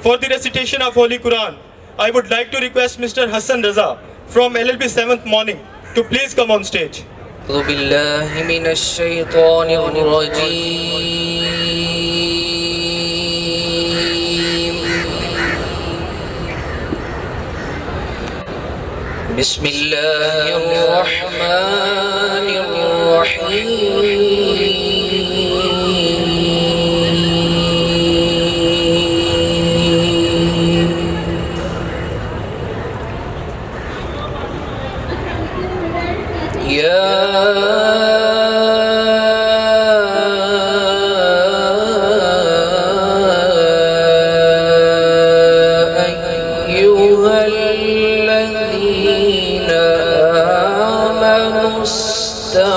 For the recitation of Holy Quran, I would like to request Mr. Hassan Raza from LLB 7th Morning to please come on stage. أعوذ بالله من الشيطان الرجيم. بسم الله الرحمن الرحيم. يا أيها الذين آمنوا استعينوا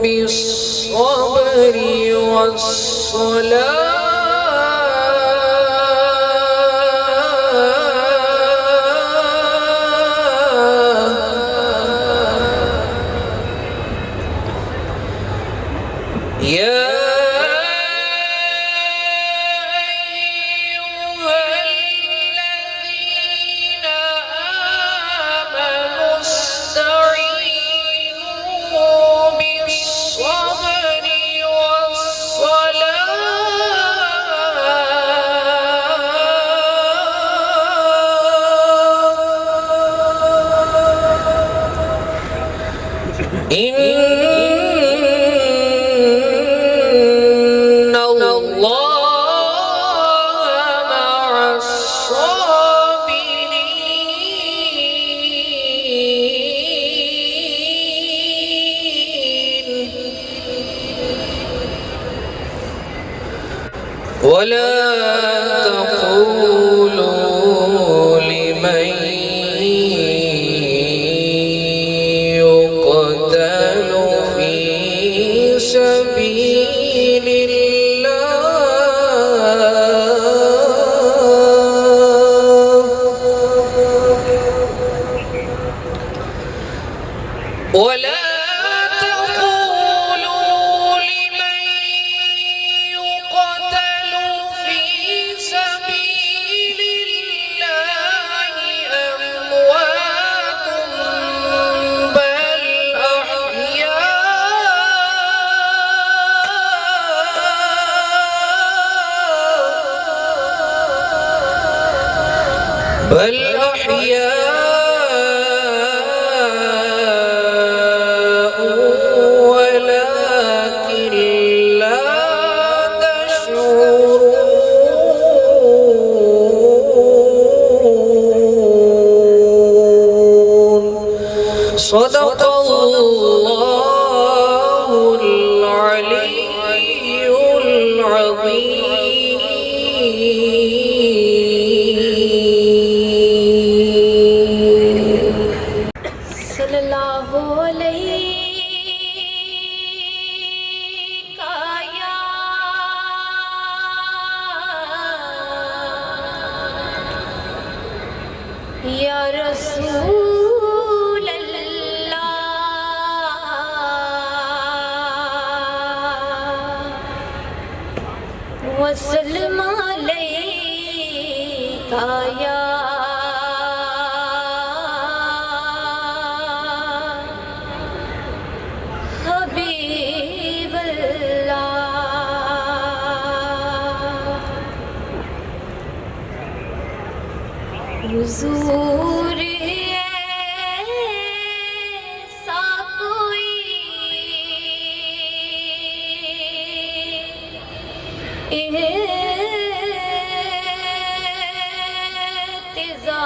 بالصبر والصلاة يا إن الله مع الصابرين ولا تقولوا لمن يقتل في سبيل الله ولا تقولوا لمن يقتل في سبيل الله أموات بل أحياء ولكن لا تشعرون صدق الله العلي العظيم. सल्लल्लाहु अलैका या रसूल अल्लाह वसल्लम अलैका या हबीब अल्लाह हुजूर ऐसा कोई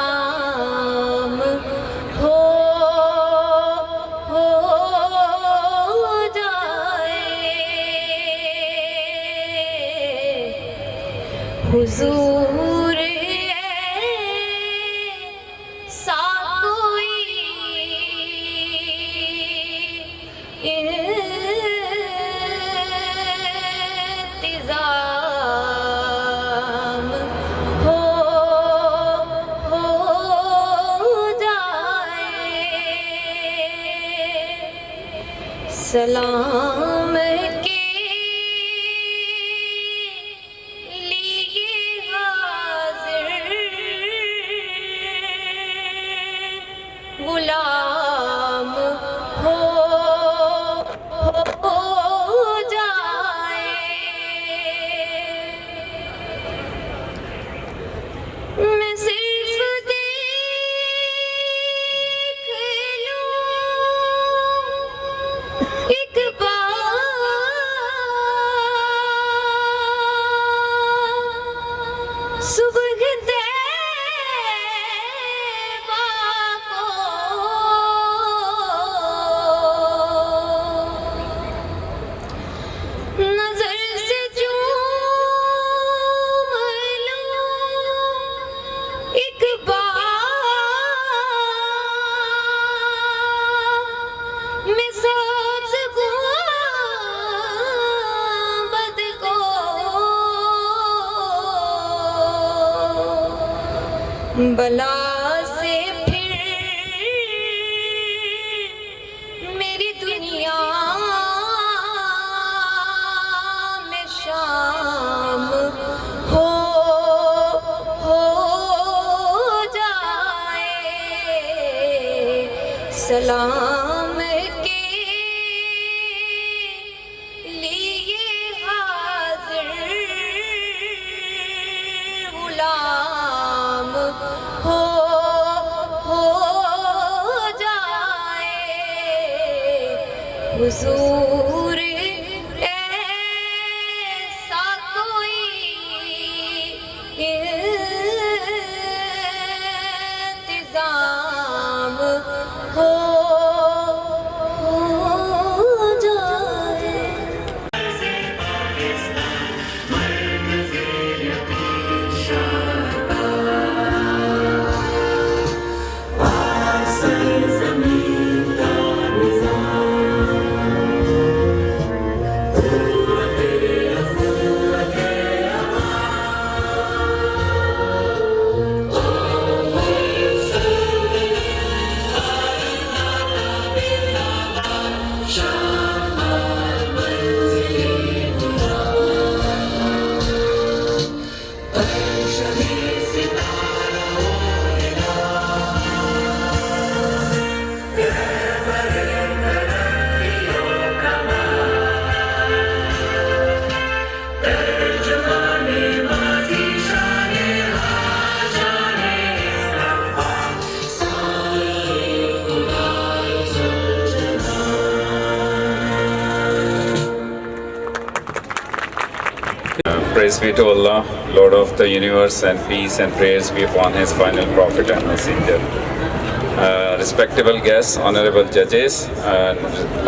इंतज़ाम हो जाए हुजूर ऐसा कोई इंतज़ाम हो सलाम के लिए हाजिर गुलाम हो जाए। मैं सिर्फ देख लूं एक बार सुबह तैबा को, नजर से चूम लूं एक बार मैं सब्ज़ गुंबद को, बला से फिर मेरी दुनिया में शाम हो जाए। सलाम के लिए हाजिर गुलाम हो जाए। हुजूर ऐसा कोई इंतजाम हो जाए। Praise be to Allah, Lord of the universe, and peace and prayers be upon His final prophet and messenger. Respectable guests, honorable judges, and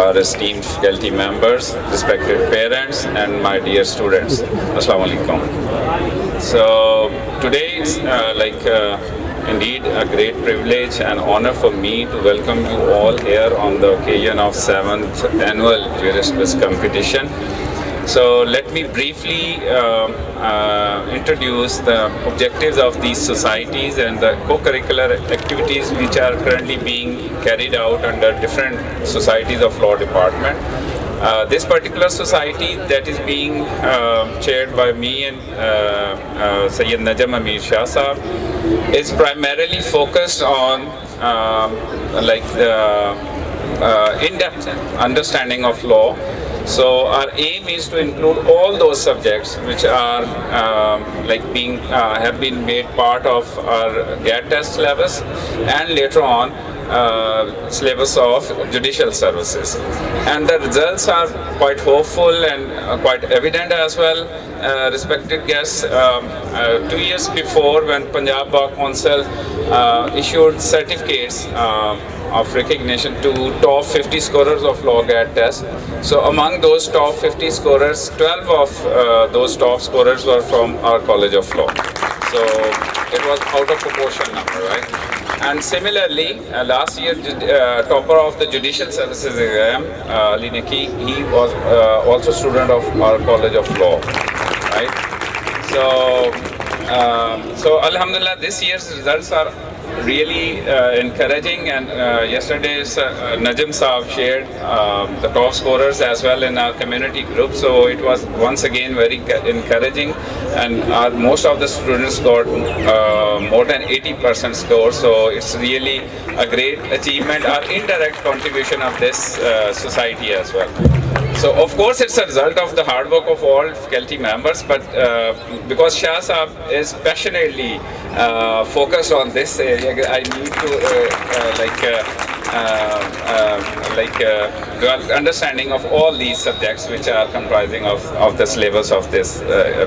our esteemed faculty members, respected parents, and my dear students. Assalamu alaikum. So today it's indeed a great privilege and honor for me to welcome you all here on the occasion of 7th annual Jurist Quiz competition. So let me briefly introduce the objectives of these societies and the co-curricular activities which are currently being carried out under different societies of law department. This particular society that is being chaired by me and Sayyid Najam Amir Shah Sahab is primarily focused on in-depth understanding of law. So our aim is to include all those subjects which are have been made part of our GAT test syllabus and later on syllabus of judicial services. And the results are quite hopeful and quite evident as well. Respected guests, 2 years before when Punjab Bar Council issued certificates of recognition to top 50 scorers of law GAT test. So among those top 50 scorers, 12 of those top scorers were from our College of Law. So it was out of proportion number, right? And similarly, last year topper of the Judicial Services exam, Ali Neki, he was also student of our College of Law, right? So So Alhamdulillah, this year's results are really encouraging, and yesterday Najim Saab shared the top scorers as well in our community group, so it was once again very encouraging, and most of the students got more than 80% score, so it's really a great achievement, our indirect contribution of this society as well. So of course it's a result of the hard work of all faculty members, but because Shah Saab is passionately focused on this area, I need to develop understanding of all these subjects which are comprising of the syllabus of this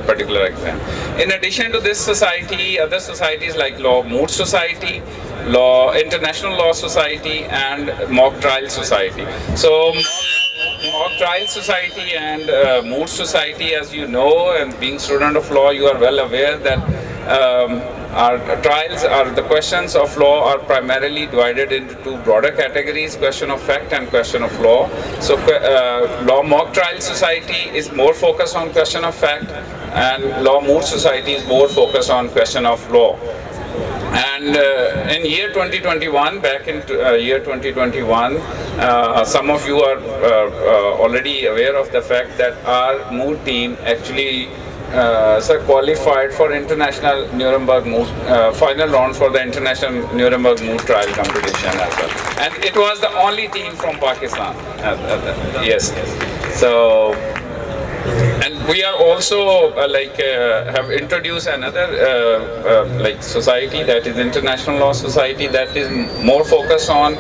particular exam. In addition to this society, other societies like Law Mood Society, International Law Society, and Mock Trial Society. So Mock Trial Society and Mood Society, as you know, and being student of law, you are well aware that our trials, are the questions of law are primarily divided into two broader categories: question of fact and question of law. So Law Mock Trial Society is more focused on question of fact, and Law Mood Society is more focused on question of law. And in year 2021, back in year 2021, some of you are already aware of the fact that our mood team actually qualified for international Nuremberg mood, final round for the international Nuremberg mood trial competition as well. And it was the only team from Pakistan. Yes. So. And we are also have introduced another society, that is International Law Society, that is more focused on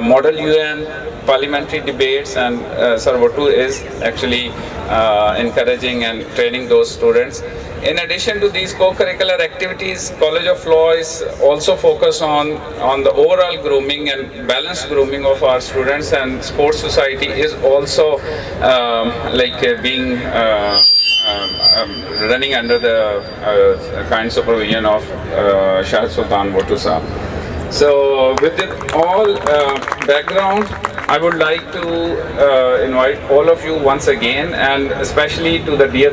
Model UN, parliamentary debates, and Sarvatu is actually encouraging and training those students. In addition to these co-curricular activities, College of Law is also focused on the overall grooming and balanced grooming of our students, and Sports Society is also being running under the kind supervision of Shah Sultan Bhutto Saab. So with this all background, I would like to invite all of you once again, and especially to the dear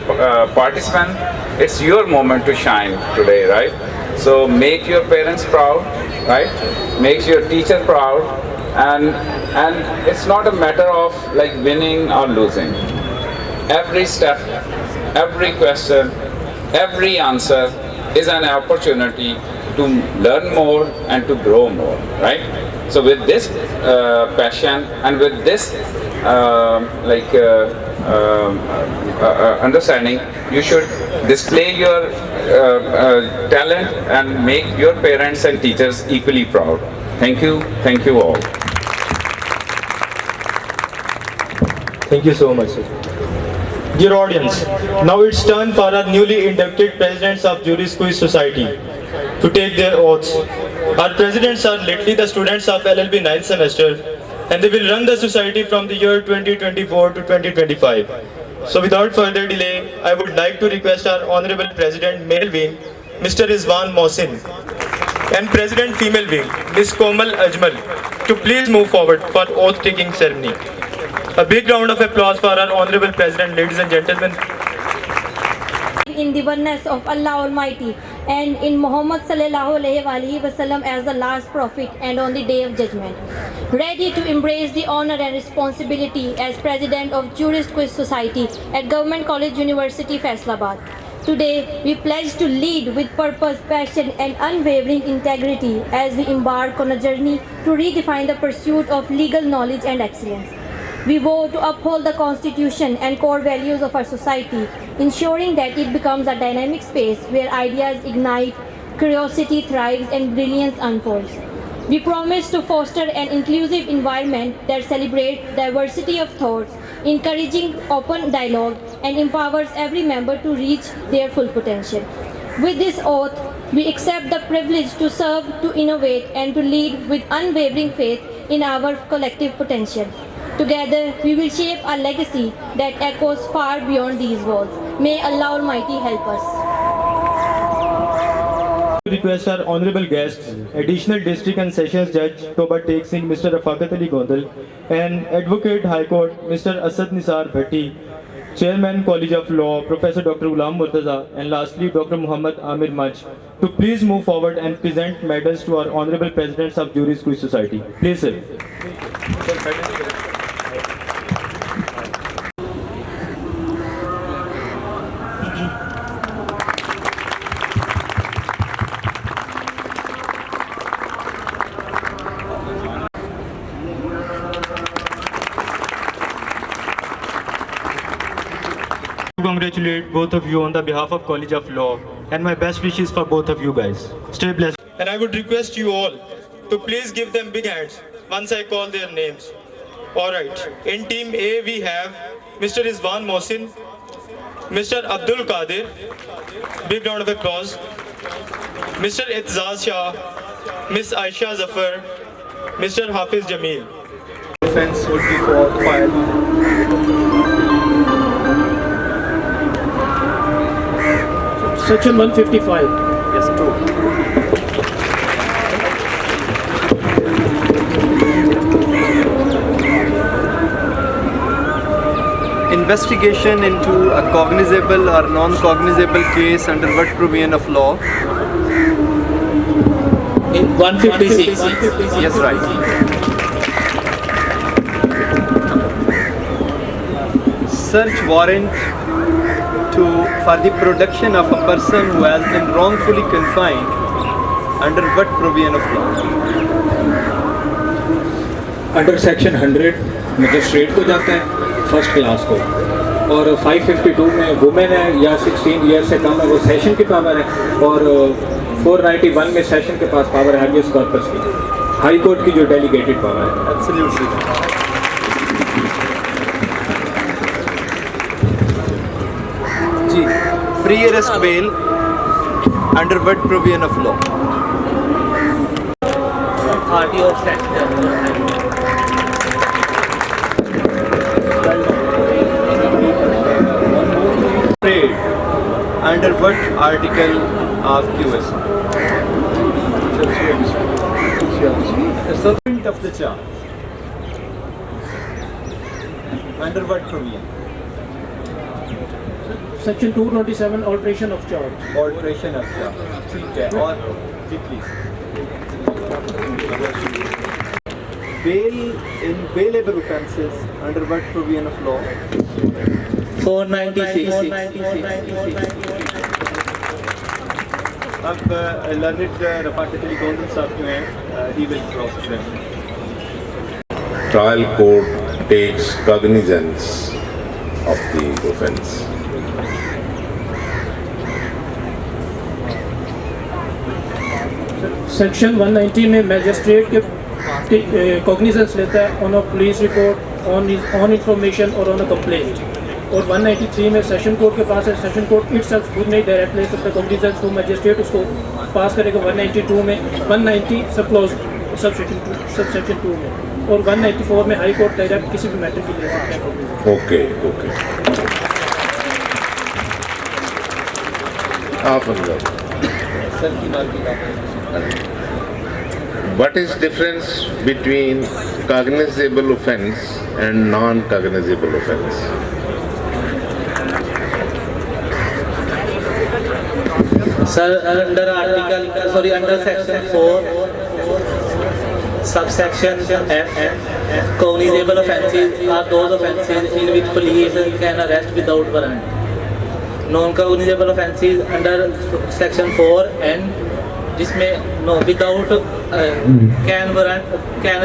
participant. It's your moment to shine today, right? So make your parents proud, right? Make your teacher proud, and it's not a matter of winning or losing. Every step, every question, every answer is an opportunity to learn more and to grow more, right? So with this passion and with this understanding, you should display your talent and make your parents and teachers equally proud. Thank you all. Thank you so much, sir. Dear audience, now it's turn for our newly inducted presidents of Juris Quiz Society to take their oaths. Our presidents are lately the students of LLB 9th semester, and they will run the society from the year 2024 to 2025. So without further delay, I would like to request our Honorable President Male Wing, Mr. Rizwan Mohsin, and President Female Wing, Ms. Komal Ajmal, to please move forward for oath-taking ceremony. A big round of applause for our Honorable President, ladies and gentlemen. In the oneness of Allah Almighty and in Muhammad sallallahu alaihi wasallam as the last prophet and on the day of judgment. Ready to embrace the honor and responsibility as President of Jurist Quiz Society at Government College University, Faisalabad. Today, we pledge to lead with purpose, passion and unwavering integrity as we embark on a journey to redefine the pursuit of legal knowledge and excellence. We vow to uphold the Constitution and core values of our society, ensuring that it becomes a dynamic space where ideas ignite, curiosity thrives, and brilliance unfolds. We promise to foster an inclusive environment that celebrates diversity of thoughts, encouraging open dialogue, and empowers every member to reach their full potential. With this oath, we accept the privilege to serve, to innovate, and to lead with unwavering faith in our collective potential. Together, we will shape a legacy that echoes far beyond these walls. May Allah Almighty help us. Request our honorable guests, Additional District and Sessions Judge Toba Tek Singh, Mr. Rafakat Ali Gondal, and Advocate High Court, Mr. Asad Nisar Bhatti, Chairman College of Law, Professor Dr. Ghulam Murtaza, and lastly Dr. Muhammad Amir Manch, to please move forward and present medals to our Honorable Presidents of Juris Quiz Society. Please, sir. Congratulate both of you on the behalf of College of Law, and my best wishes for both of you guys. Stay blessed. And I would request you all to please give them big hands once I call their names. Alright, in team A we have Mr. Izwan Mohsin, Mr. Abdul Qadir, big round of applause, Mr. Itzaz Shah, Miss Aisha Zafar, Mr. Hafiz Jameel. Offense would be for fire. Section 155. Yes, true. Investigation into a cognizable or non-cognizable case under what provision of law? In 156. Yes, right. Search warrant for the protection of a person who has been wrongfully confined under what provision of law? Under section 100 magistrate को जाता है first class को, और 552 में women है या 16 year से कम है वो सेशन की पावर है, और 491 में सेशन के पास पावर है हाबियस कॉर्पस की, हाई कोर्ट की जो डेलीगेटेड पावर है। Absolutely. जी, pre arrest bail under what provision of law? Trade under what article of QS? Settlement of the charge under what provision? Section 227 alteration of charge. Alteration of charge. ठीक है, और जी please. Bail in bailable offences under what provision of law? 496. अब learned Rafaqat Ali Gondal साहब जो हैं, he will cross them. Trial court takes cognizance of the offence. Section 190 में magistrate के cognizance लेता है on a police report, on information और on a complaint, और 193 में सेशन कोर्ट के पास है, सेशन कोर्ट इटसेल्फ खुद नहीं डायरेक्ट ले सकता कॉग्निजेंस को, मैजिस्ट्रेट उसको पास करेगा 192 में, 190 सब क्लॉज सबसेक्शन 2 में, और 194 में हाई कोर्ट डायरेक्ट किसी भी मैटर की ले सकता है। Okay, okay. आप अंदर। सर की बात की What is difference between cognizable offence and non-cognizable offence? Sir, under section 4, subsection F, cognizable offences are those offences in which police can arrest without warrant. Non-cognizable offences under section 4 and जिसमें no without can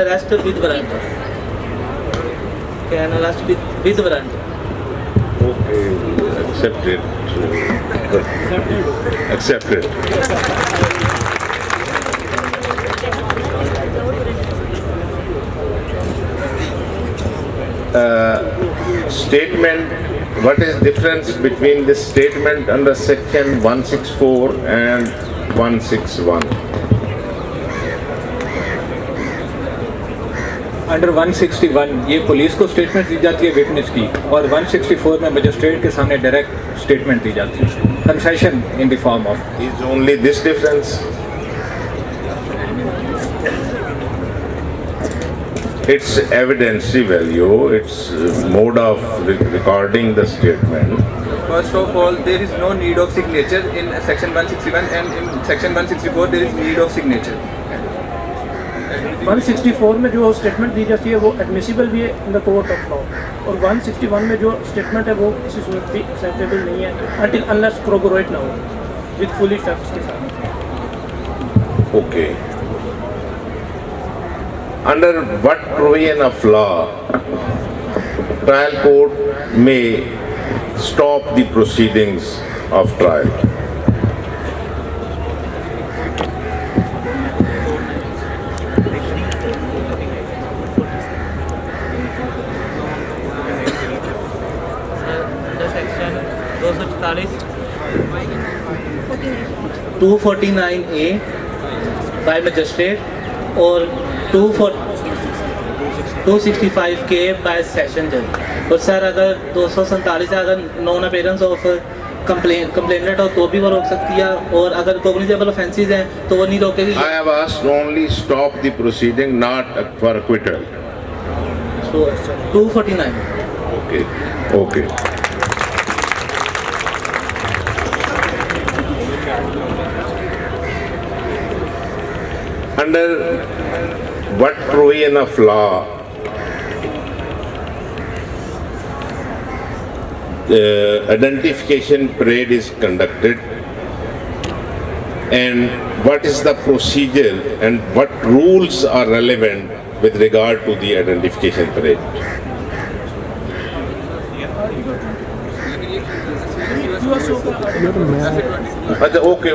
arrest with warrant. Can arrest with warrant. Okay, accepted. Accepted. Statement. What is difference between this statement under section 164 and 161? Under 161 ये police को statement दी जाती है witness की, और 164 में magistrate के सामने डायरेक्ट स्टेटमेंट दी जाती है, concession in the form of. Is only this difference? its evidentiary value, its mode of recording the statement. First of all, there is no need of signature in section 161, and in section 164 there is need of signature. 164 में जो statement दी जाती है वो admissible भी है in the court of law, और 161 में जो स्टेटमेंट है वो किसी सूरत भी एक्सेप्टेबल नहीं है until unless corroborate ना हो विद फुली फैक्ट्स के साथ. Okay. Under what provision of law trial court may stop the proceedings of trial? Section 249A बाय मजिस्ट्रेट और 265K बाय सेशन जज. और सर अगर 247 अगर नॉन अपीयरेंस ऑफ कंप्लेनेंट हो तो भी वो रोक सकती है, और अगर कॉग्निजेबल ऑफेंसेस हैं तो वो नहीं रोकेगी. I have asked only stop the proceeding, not for acquittal. So 249. Okay. Okay. Under what provision of law identification parade is conducted, and what is the procedure and what rules are relevant with regard to the identification parade?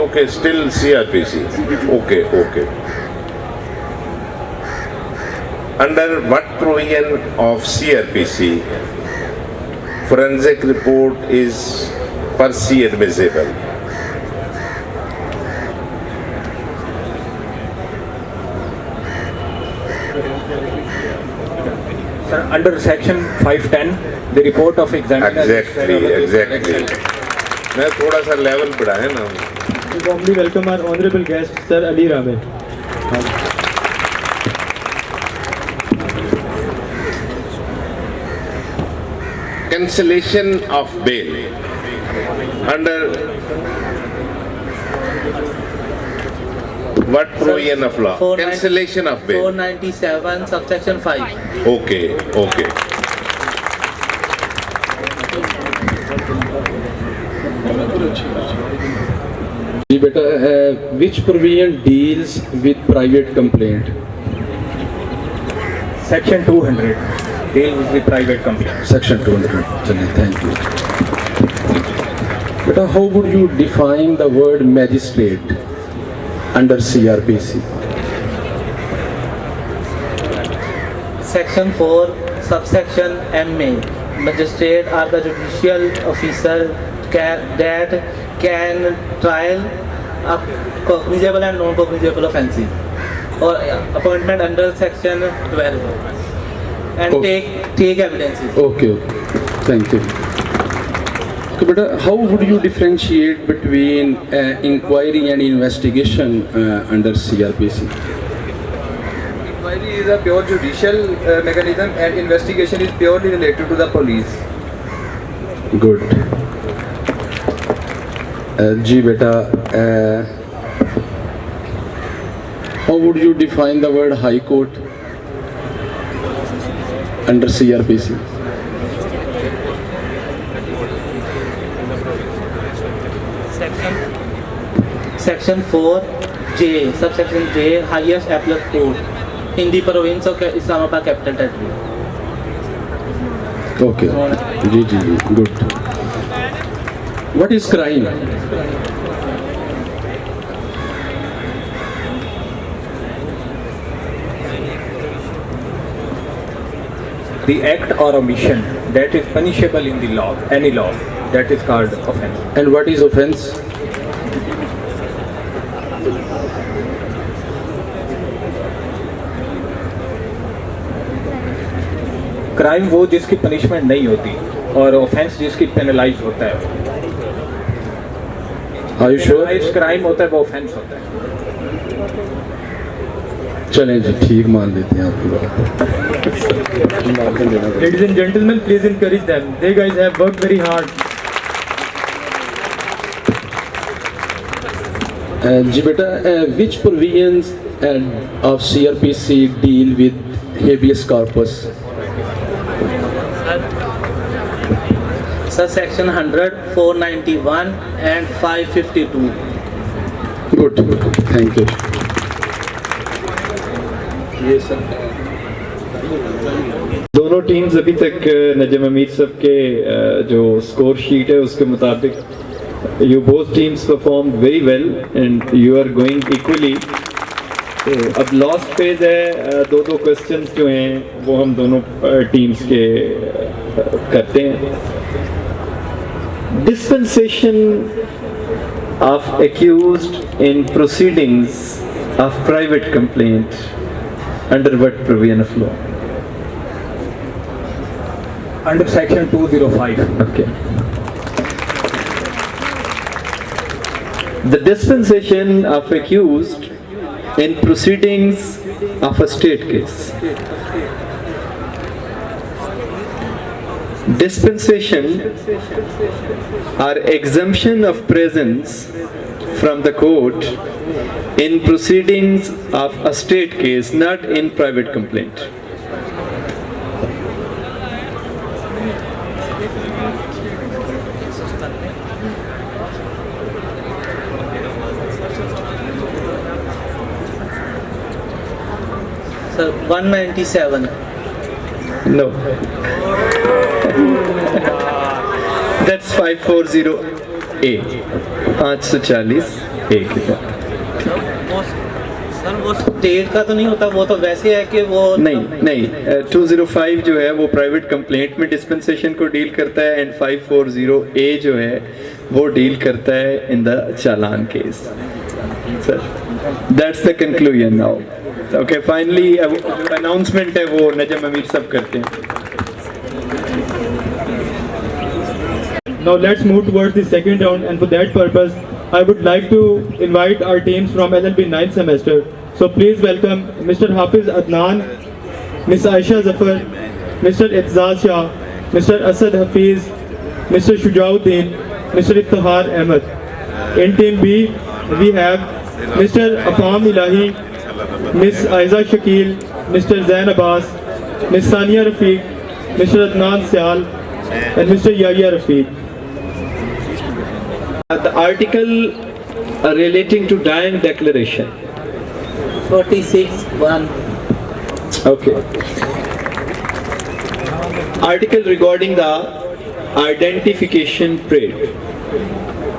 Okay, still CRPC. Okay. Under what provision of CRPC forensic report is per se admissible? Sir, under section 510, the report of examiner. Exactly. मैं थोड़ा सा level बढ़ाए ना. We warmly welcome our honorable guest, Sir Ali Rabe. Cancellation of bail under what provision of law? 490 Cancellation of bail. 497 subsection 5. Okay. जी बेटा, which provision deals with private complaint? Section 200 deals with the private complaint. Section 200. चलिए, thank you. बेटा, how would you define the word magistrate under CRPC? Section 4 subsection MA. Magistrate are the judicial officer that can trial a cognizable and non-cognizable offences, or appointment under section 12 and take evidences. Okay. Thank you. Okay, बेटा, how would you differentiate between inquiry and investigation under CRPC? Inquiry is a pure judicial mechanism, and investigation is purely related to the police. Good. जी बेटा, how would you define the word high court under CRPC? Section 4J, subsection J, highest appellate court in the province of Islamabad capital territory. Okay. जी, good. What is crime? The act or omission that is punishable in the law, any law, that is called offense. And what is offense? Crime वो जिसकी punishment नहीं होती, और offence जिसकी penalise होता है. Are you sure? Crime होता है वो ऑफेंस होता है. चलें जी, ठीक मान लेते हैं आपकी बात। Ladies and gentlemen, please encourage them. They guys have worked very hard. जी बेटा, which provisions of CRPC deal with habeas corpus? Sir, section 100, 491 and 552. Good, thank you. ये सर दोनों टीम्स अभी तक नजम अमीर साहब के जो स्कोर शीट है उसके मुताबिक you both teams perform very well and you are going equally. तो अब लास्ट फेज है, दो क्वेश्चंस जो हैं वो हम दोनों टीम्स के करते हैं। Dispensation of accused in proceedings of private complaint under what provision of law? Under section 205. Okay. The dispensation of accused in proceedings of a state case. Dispensation or exemption of presence from the court in proceedings of a state case, not in private complaint. Sir, 197. No. That's 540A. 540 A के तहत। Sir वो state का तो नहीं होता, वो तो वैसे है कि वो नहीं 205 जो है वो प्राइवेट कंप्लेंट में डिस्पेंसेशन को डील करता है एंड 540A जो है वो डील करता है in the challan case. Sir that's the conclusion now. Okay, finally announcement है वो नजम अमीर सब करते हैं। Now let's move towards the second round, and for that purpose, I would like to invite our teams from LLB 9th semester. So please welcome Mr. Hafiz Adnan, Ms. Aisha Zafar, Mr. Itzaz Shah, Mr. Asad Hafiz, Mr. Shujauddin, Mr. Iftihar Ahmed. In team B, we have Mr. Afam Ilahi, Ms. Aiza Shakil, Mr. Zain Abbas, Ms. Sania Rafiq, Mr. Adnan Syal, and Mr. Yahya Rafiq. The article relating to dying declaration. 46(1). Okay. Article regarding the identification parade.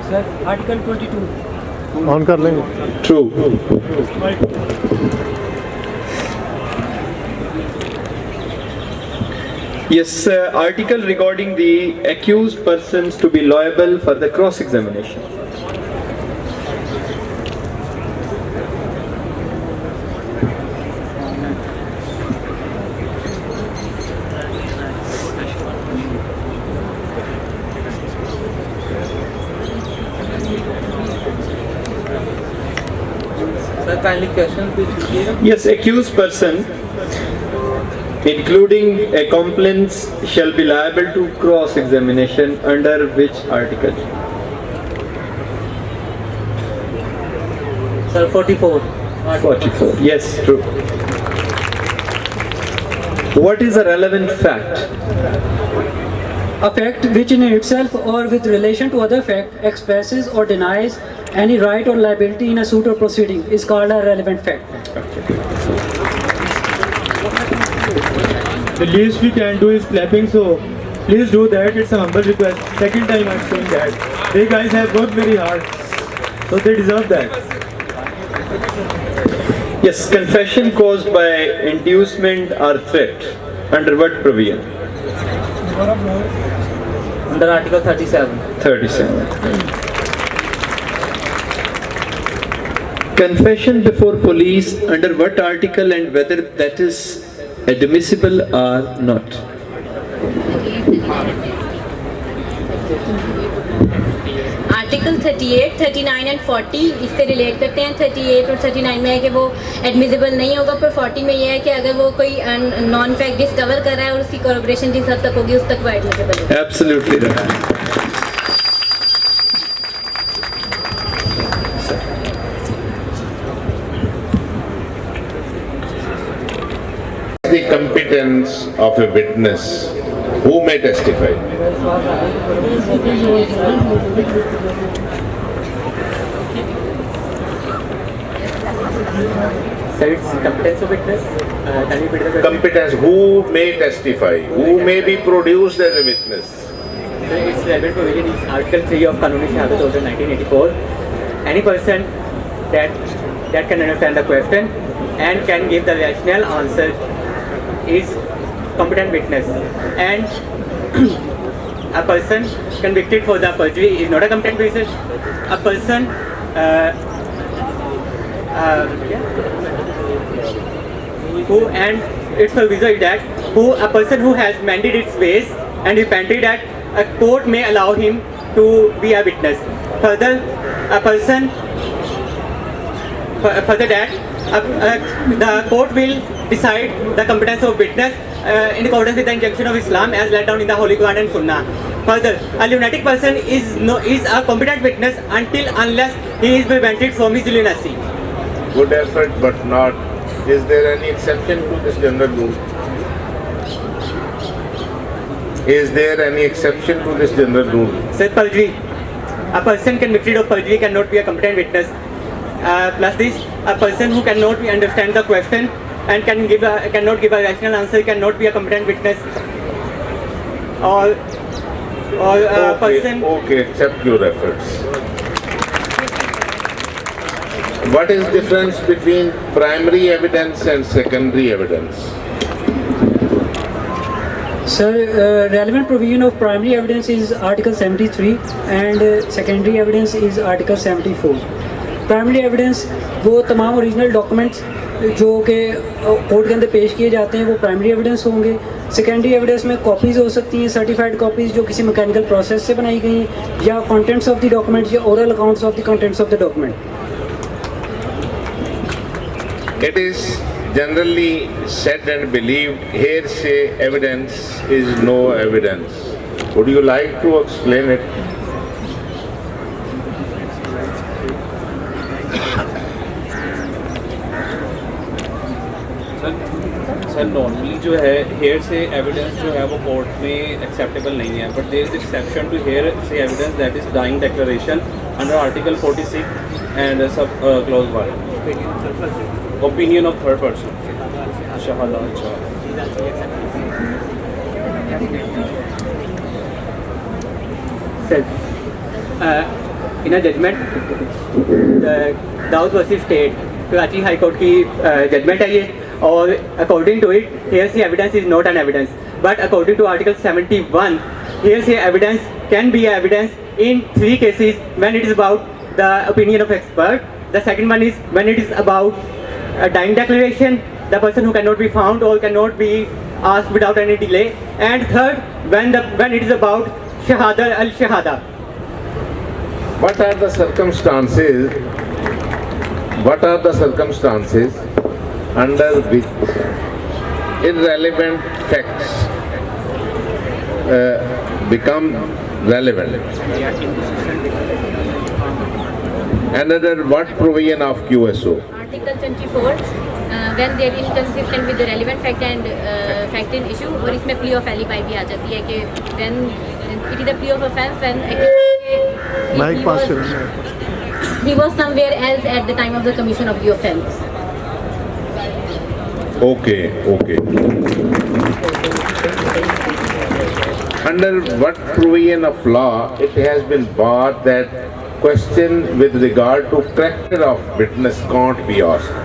Sir, Article 22. On कर लेंगे. True. Yes, article regarding the accused persons to be liable for the cross-examination. Sir, kindly question please. Yes, accused person, including accomplice, shall be liable to cross-examination under which article? Sir, 44. 44. Yes, true. What is a relevant fact? A fact which in itself or with relation to other fact expresses or denies any right or liability in a suit or proceeding is called a relevant fact. The least we can do is clapping, so please do that. It's a humble request. Second time I'm saying that. They guys have worked very hard, so they deserve that. Yes, confession caused by inducement or threat. Under what provision? Under Article 37. 37. Confession before police under what article and whether that is admissible or not? Article 38, 39 and 40 इससे relate करते हैं। 38 और 39 में है कि वो admissible नहीं होगा, पर 40 में ये है कि अगर वो कोई नॉन फैक्ट डिस्कवर कर रहा है और उसकी कॉरपोरेशन जिस हद तक होगी उस तक वो एडमिसिबल है। Absolutely right. The competence of a witness who may testify. Sir, it's competence of witness. Can you repeat the question? Competence who may testify, who may be produced as a witness. Sir, its relevant provision is Article 3 of Kanun Shahadat Order 1984. Any person that can understand the question and can give the rational answer is competent witness. And a person convicted for the perjury is not a competent witness. A person who, and its proviso is that a person who has mended its ways and repented that a court may allow him to be a witness. Further, a person further that the court will decide the competence of witness in accordance with the injunction of Islam as laid down in the Holy Quran and Sunnah. Further, a lunatic person is a competent witness unless he is prevented from his lunacy. Good effort, but not. Is there any exception to this general rule? Is there any exception to this general rule? Sir, perjury. A person convicted of perjury cannot be a competent witness. Plus this, a person who cannot understand the question and cannot give a rational answer cannot be a competent witness. Or a person. Okay, accept your efforts. What is the difference between primary evidence and secondary evidence? Sir, relevant provision of primary evidence is Article 73 and secondary evidence is Article 74. Primary evidence वो तमाम original documents जो कि court के अंदर पेश किए जाते हैं वो प्राइमरी एविडेंस होंगे। सेकेंडरी एविडेंस में कॉपीज़ हो सकती हैं, सर्टिफाइड कॉपीज़ जो किसी मैकेनिकल प्रोसेस से बनाई गई हैं, या कंटेंट्स ऑफ द डॉक्यूमेंट या oral accounts of the contents of the document. It is generally said and believed hearsay evidence is no evidence. Would you like to explain it? Sir normally जो है hair से evidence जो है वो court में acceptable नहीं है, but there is exception to hearsay evidence that is dying declaration under article 46 and sub clause 1 opinion of third person शहादा। In a judgment Daud versus state Karachi high court की judgment है ये, और according to it hearsay evidence is not an evidence, but according to Article 71 hearsay evidence can be evidence in 3 cases: when it is about the opinion of expert, the second one is when it is about a dying declaration, the person who cannot be found or cannot be asked without any delay, and third when it is about shahada al-shahada. What are the circumstances under which irrelevant facts become relevant? And under what provision of QSO? Article 24, when there is inconsistent with the relevant fact and fact in issue, और इसमें plea of alibi भी आ जाती है कि when it is a plea of offence when he was somewhere else at the time of the commission of the offence. Okay. Under what provision of law it has been barred that question with regard to character of witness can't be asked?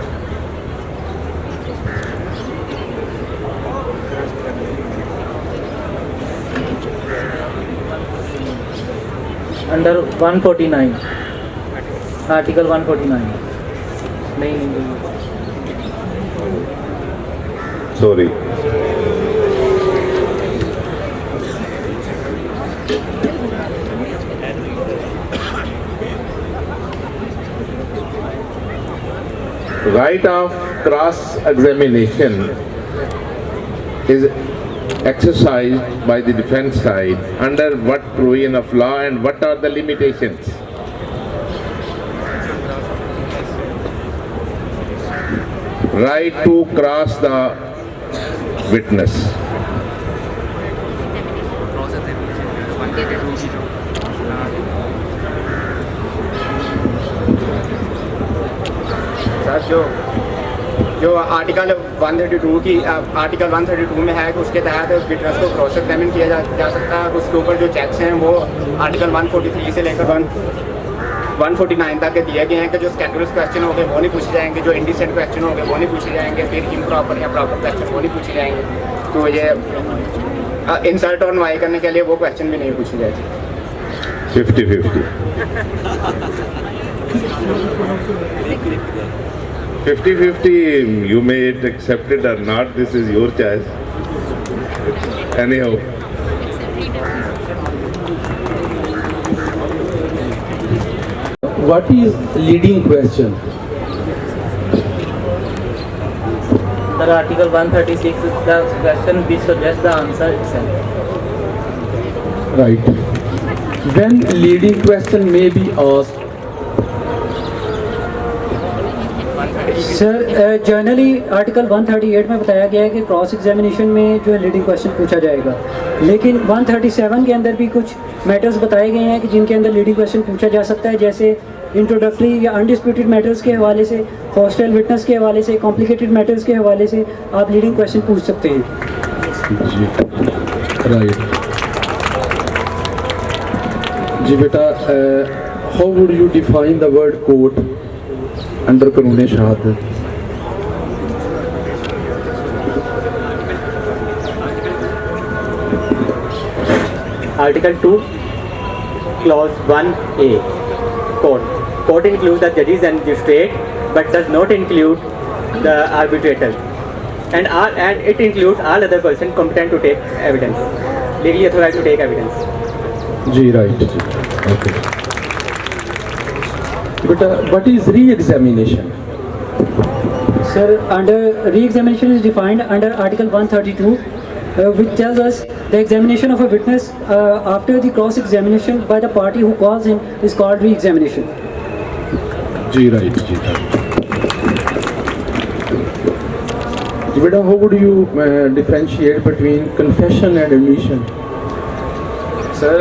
Under 149, Article 149. Sorry. right of cross-examination is exercised by the defense side under what provision of law and what are the limitations? Right to cross the witness. Sir जो article 132 की article 132 में है कि उसके तहत witness को cross examine किया जा सकता है। उसके ऊपर जो चेक्स हैं वो आर्टिकल 143 से लेकर 149 तक के दिए गए हैं कि जो स्कैंडलस क्वेश्चन होंगे वो नहीं पूछे जाएंगे, जो इंडिसेंट क्वेश्चन होंगे वो नहीं पूछे जाएंगे, फिर इम्प्रॉपर या प्रॉपर क्वेश्चन वो नहीं पूछे जाएंगे। तो ये इंसल्ट और नुआई करने के लिए वो क्वेश्चन भी नहीं पूछे जाएंगे। 50-50, you may accept it or not, this is your choice. Anyhow. What is leading question? The Article 136 is the question which suggests the answer itself. Right. When leading question may be asked? Sir generally article 138 में बताया गया है कि cross examination में जो है leading question पूछा जाएगा, लेकिन 137 के अंदर भी कुछ मैटर्स बताए गए हैं कि जिनके अंदर लीडिंग क्वेश्चन पूछा जा सकता है, जैसे इंट्रोडक्टरी या अनडिस्प्यूटेड मैटर्स के हवाले से, हॉस्टाइल विटनेस के हवाले से, कॉम्प्लिकेटेड मैटर्स के हवाले से आप लीडिंग क्वेश्चन पूछ सकते हैं। जी बेटा, how would you define the word court under कानून शहादत? Article 2, Clause 1A. Court. Court includes the judges and magistrate, but does not include the arbitrator, and it includes all other persons competent to take evidence, legally authorized to take evidence. जी right. Okay बेटा, what is re-examination? Sir, re-examination is defined under Article 132, which tells us the examination of a witness after the cross-examination by the party who calls him is called re-examination. जी right, जी right. बेटा, how would you differentiate between confession and admission? Sir,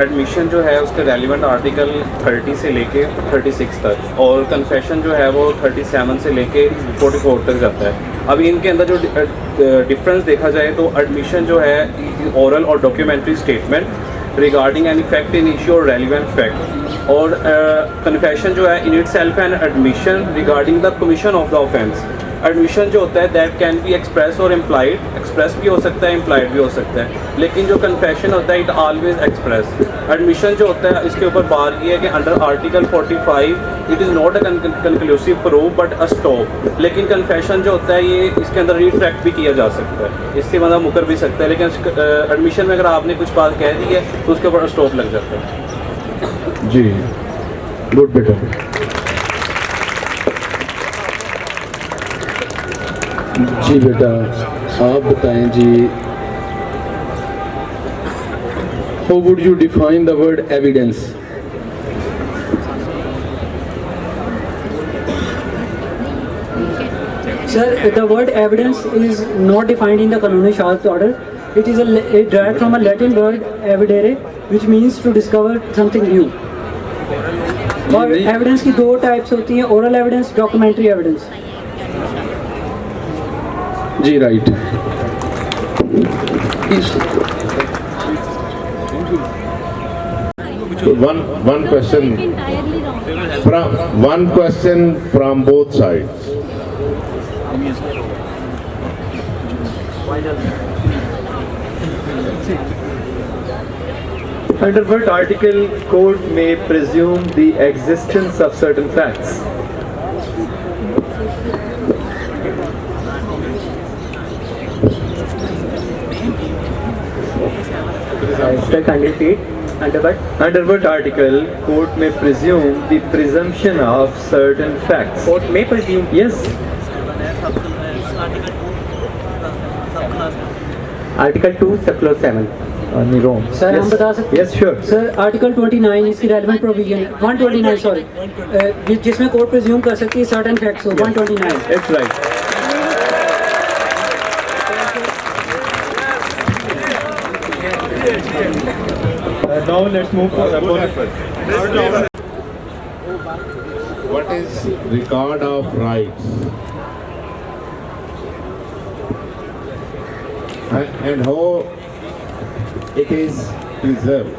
admission जो है उसके relevant article 30 से लेके 36 तक, और कन्फेशन जो है वो 37 से लेके 44 तक जाता है। अभी इनके अंदर जो डिफरेंस देखा जाए तो एडमिशन जो है ओरल और documentary statement regarding any fact in issue और रेलिवेंट फैक्ट, और कन्फेशन जो है in it self an admission regarding the commission of the offence. Admission जो होता है दैट कैन बी एक्सप्रेस और इम्प्लाइड, एक्सप्रेस भी हो सकता है, इम्प्लाइड भी हो सकता है, लेकिन जो कन्फेशन होता है इट ऑलवेज एक्सप्रेस। एडमिशन जो होता है इसके ऊपर बार ये है कि under article 45 it is not a conclusive proof but a stop, लेकिन कन्फेशन जो होता है ये इसके अंदर रिट्रैक्ट भी किया जा सकता है, इससे बंदा मुकर भी सकता है, लेकिन एडमिशन में अगर आपने कुछ बात कह दी है तो उसके ऊपर स्टॉप लग जाता है। जी गुड बेटा। जी बेटा, आप बताएं जी, how would you define the word evidence? Sir, the word evidence is not defined in the Qanun Shahadat order. It is derived from a Latin word evidere, which means to discover something new. और evidence की दो types होती हैं, oral evidence, documentary evidence. जी right. One question from both sides. Under what article court may presume the existence of certain facts? Respect candidate, Under what? Under what article court may presume the presumption of certain facts? Court may presume. Yes. Article 2, subclause 7. Wrong. Sir हम Yes. बता सकते हैं? Yes, sure. Sir article 29 इसकी relevant provision 129 sorry जिसमें court presume कर सकती है certain facts हो 129. It's right. Now let's move forward. What is record of rights? And how it is preserved?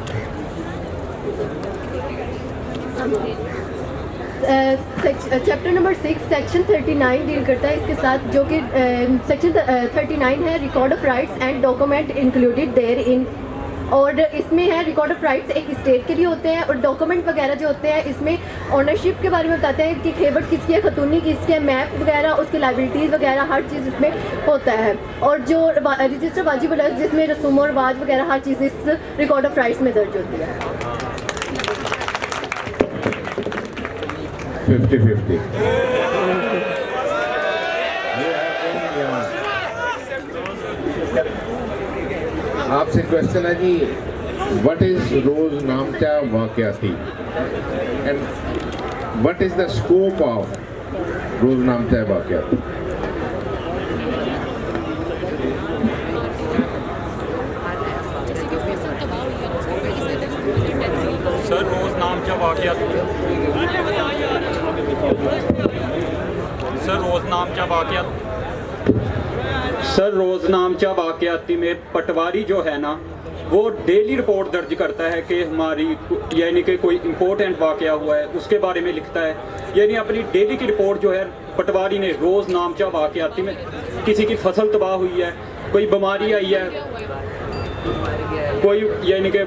Chapter number 6 section 39 deal करता है इसके साथ, जो कि सेक्शन 39 है record of rights and document included there in. और इसमें है रिकॉर्ड ऑफ राइट्स एक स्टेट के लिए होते हैं, और डॉक्यूमेंट वगैरह जो होते हैं इसमें ओनरशिप के बारे में बताते हैं कि खेबट किसकी है, खतूनी किसकी है, मैप वगैरह, उसकी लाइबिलिटीज़ वगैरह हर चीज़ इसमें होता है। और जो रजिस्टर वाजिब है जिसमें रसूम और वाज वगैरह हर चीज़ इस रिकॉर्ड ऑफ राइट्स में दर्ज होती है। 50-50. आपसे क्वेश्चन है जी, व्हाट इज रोज नामचा वाकयाती and what is the scope of रोज नामचा वाकयाती? सर रोज नामचा वाकयात सर रोज नामचा वाकयाती में पटवारी जो है ना वो डेली रिपोर्ट दर्ज करता है कि हमारी यानी कि कोई इम्पोर्टेंट वाकया हुआ है उसके बारे में लिखता है। यानी अपनी डेली की रिपोर्ट जो है पटवारी ने रोज़ नामचा वाकयाती में किसी की फसल तबाह हुई है, कोई बीमारी आई है, कोई यानी कि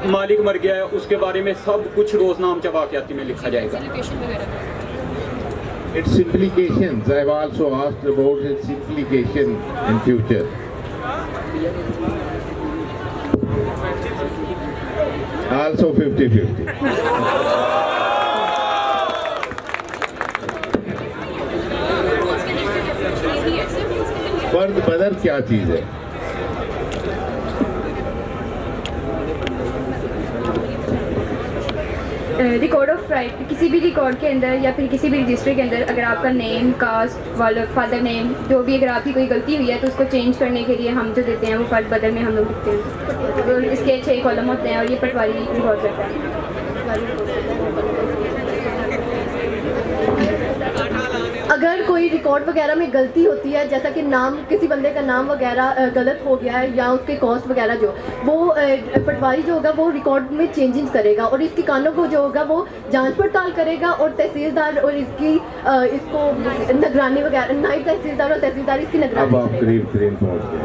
मालिक मर गया है, उसके बारे में सब कुछ रोज़ नामचा वाकयाती में लिखा जाएगा। Its implications, I have also asked about its implication in future. Also 50-50. फर्द बदर क्या चीज़ है? रिकॉर्ड ऑफ राइट किसी भी रिकॉर्ड के अंदर या फिर किसी भी रजिस्टर के अंदर अगर आपका नेम, कास्ट, फादर नेम जो भी अगर आपकी कोई गलती हुई है तो उसको चेंज करने के लिए हम जो देते हैं वो फर्द बदल में हम लोग लिखते हैं। तो इसके 6 कॉलम होते हैं और ये पटवारी रिकॉर्ड करता है। अगर कोई रिकॉर्ड वगैरह में गलती होती है, जैसा कि नाम किसी बंदे का नाम वगैरह गलत हो गया है या उसके कॉस्ट वगैरह जो वो पटवारी जो होगा वो रिकॉर्ड में चेंजेस करेगा और इसकी कानों को जो होगा वो जांच पड़ताल करेगा और तहसीलदार और इसकी इसको निगरानी वगैरह, नायब तहसीलदार और तहसीलदार इसकी निगरानी। अब आप करीब पहुंच गए,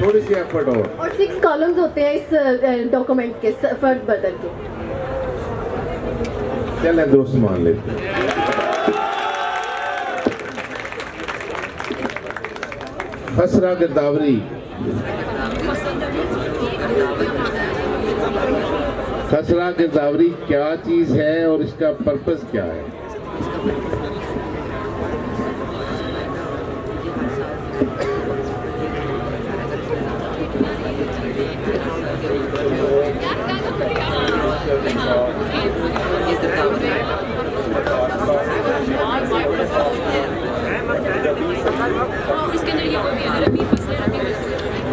थोड़ी सी एफर्ट और 6 कॉलम्स होते हैं इस डॉक्यूमेंट के फर्द बदल के। चलें दोस्त मान लेते हैं। खसरा गिरदावरी, खसरा गिरदावरी क्या चीज़ है और इसका पर्पस क्या है?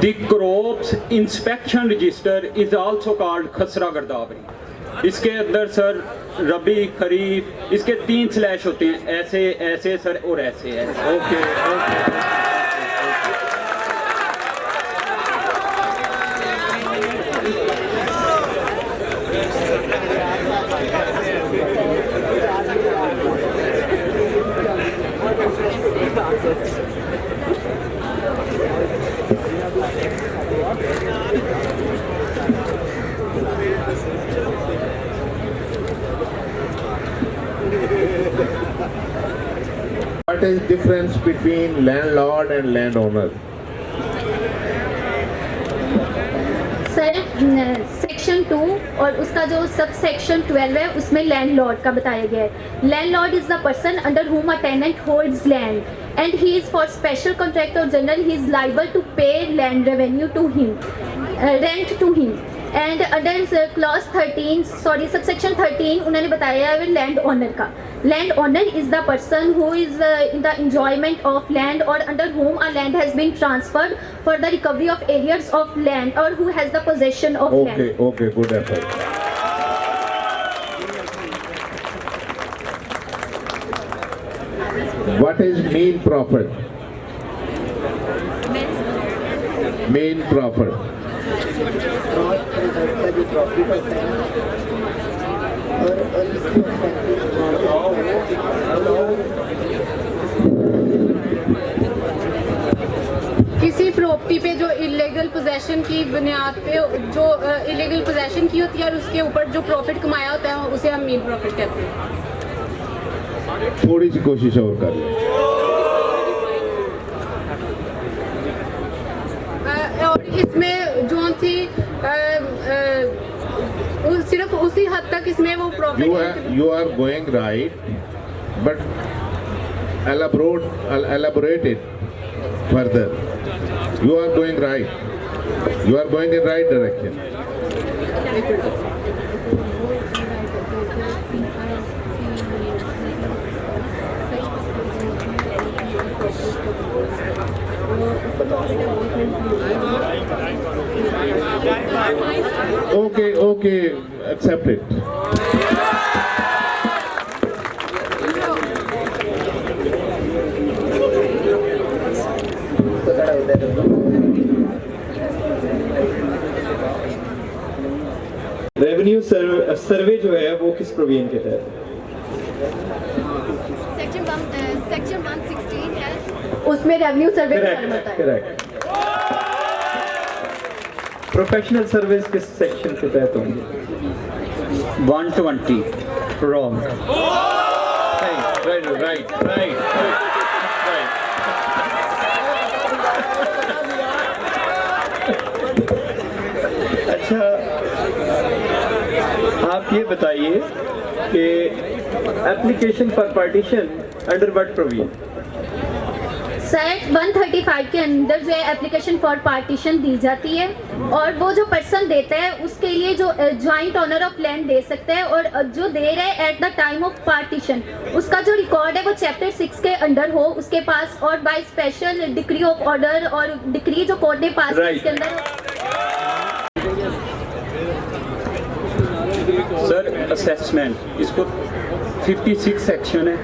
The crops inspection register is also called खसरा गिरदावरी। इसके अंदर सर रबी, खरीफ, इसके 3 स्लैश होते हैं, ऐसे ऐसे सर और ऐसे ऐसे। Okay. What is difference between landlord and landowner? Sir section 2 और उसका जो सब सेक्शन 12 है उसमें लैंडलॉर्ड का बताया गया है। Landlord is the person under whom a tenant holds land and he is for special contract और general he is liable to pay land revenue to him rent to him and under clause 13 subsection 13 उन्होंने बताया है land owner का। Land owner is the person who is in the enjoyment of land or under whom a land has been transferred for the recovery of areas of land or who has the possession of land. Okay, good effort. What is mean profit? Mean profit. किसी property पे जो illegal possession की बुनियाद पे जो illegal possession की होती है और उसके ऊपर जो प्रॉफिट कमाया होता है उसे हम मीन प्रॉफिट कहते हैं। थोड़ी सी कोशिश और कर लें। और इसमें जो सी सिर्फ उसी हद तक इसमें वो profit You are going right, but elaborate it further. You are going right. You are going in right direction. Okay, accept it. Revenue survey जो है वो किस प्रोविजन के तहत? सेक्शन 116 है, उसमें रेवेन्यू सर्वे होता है। करेक्ट। प्रोफेशनल सर्विस किस सेक्शन के तहत होंगे? 120 रॉन्ग। राइट। अच्छा, आप ये बताइए कि application for partition under what provision? Sir 135 के अंदर जो है एप्लीकेशन फॉर पार्टीशन दी जाती है और वो जो पर्सन देता है उसके लिए जो ज्वाइंट ऑनर ऑफ लैंड दे सकता है और जो दे रहा है at the time of partition उसका जो रिकॉर्ड है वो चैप्टर 6 के अंडर हो उसके पास और by special decree of order और डिक्री जो कोर्ट ने पास की उसके अंदर। सर असेसमेंट इसको 56 सेक्शन है।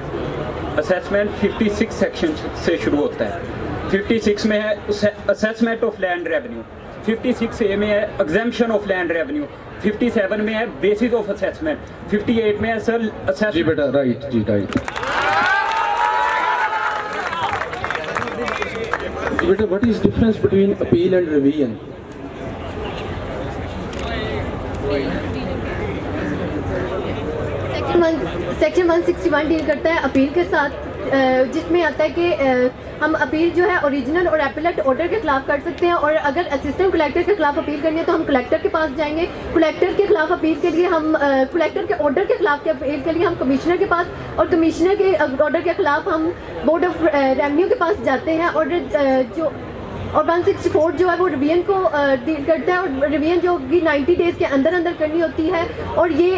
असेसमेंट 56 सेक्शन से शुरू होता है। 56 में है assessment of land revenue, 56A में है एग्जेम्पशन ऑफ लैंड रेवेन्यू, 57 में है बेसिस ऑफ असेसमेंट, 58 में है सर असेसमेंट। जी बेटा, राइट जी, राइट। बेटा, what is difference between appeal and revision? Section 161 deal करता है अपील के साथ, जिसमें आता है कि हम अपील जो है ओरिजिनल और एपिलेट ऑर्डर के खिलाफ कर सकते हैं और अगर असिस्टेंट कलेक्टर के खिलाफ अपील करनी है तो हम कलेक्टर के पास जाएंगे। कलेक्टर के खिलाफ अपील के लिए हम कलेक्टर के ऑर्डर के खिलाफ अपील के लिए हम कमिश्नर के पास और कमिश्नर के ऑर्डर के खिलाफ हम बोर्ड ऑफ रेवेन्यू के पास जाते हैं। और 164 जो है वो रिवीजन को डील करता है और रिवीजन जो कि 90 डेज़ के अंदर अंदर करनी होती है और ये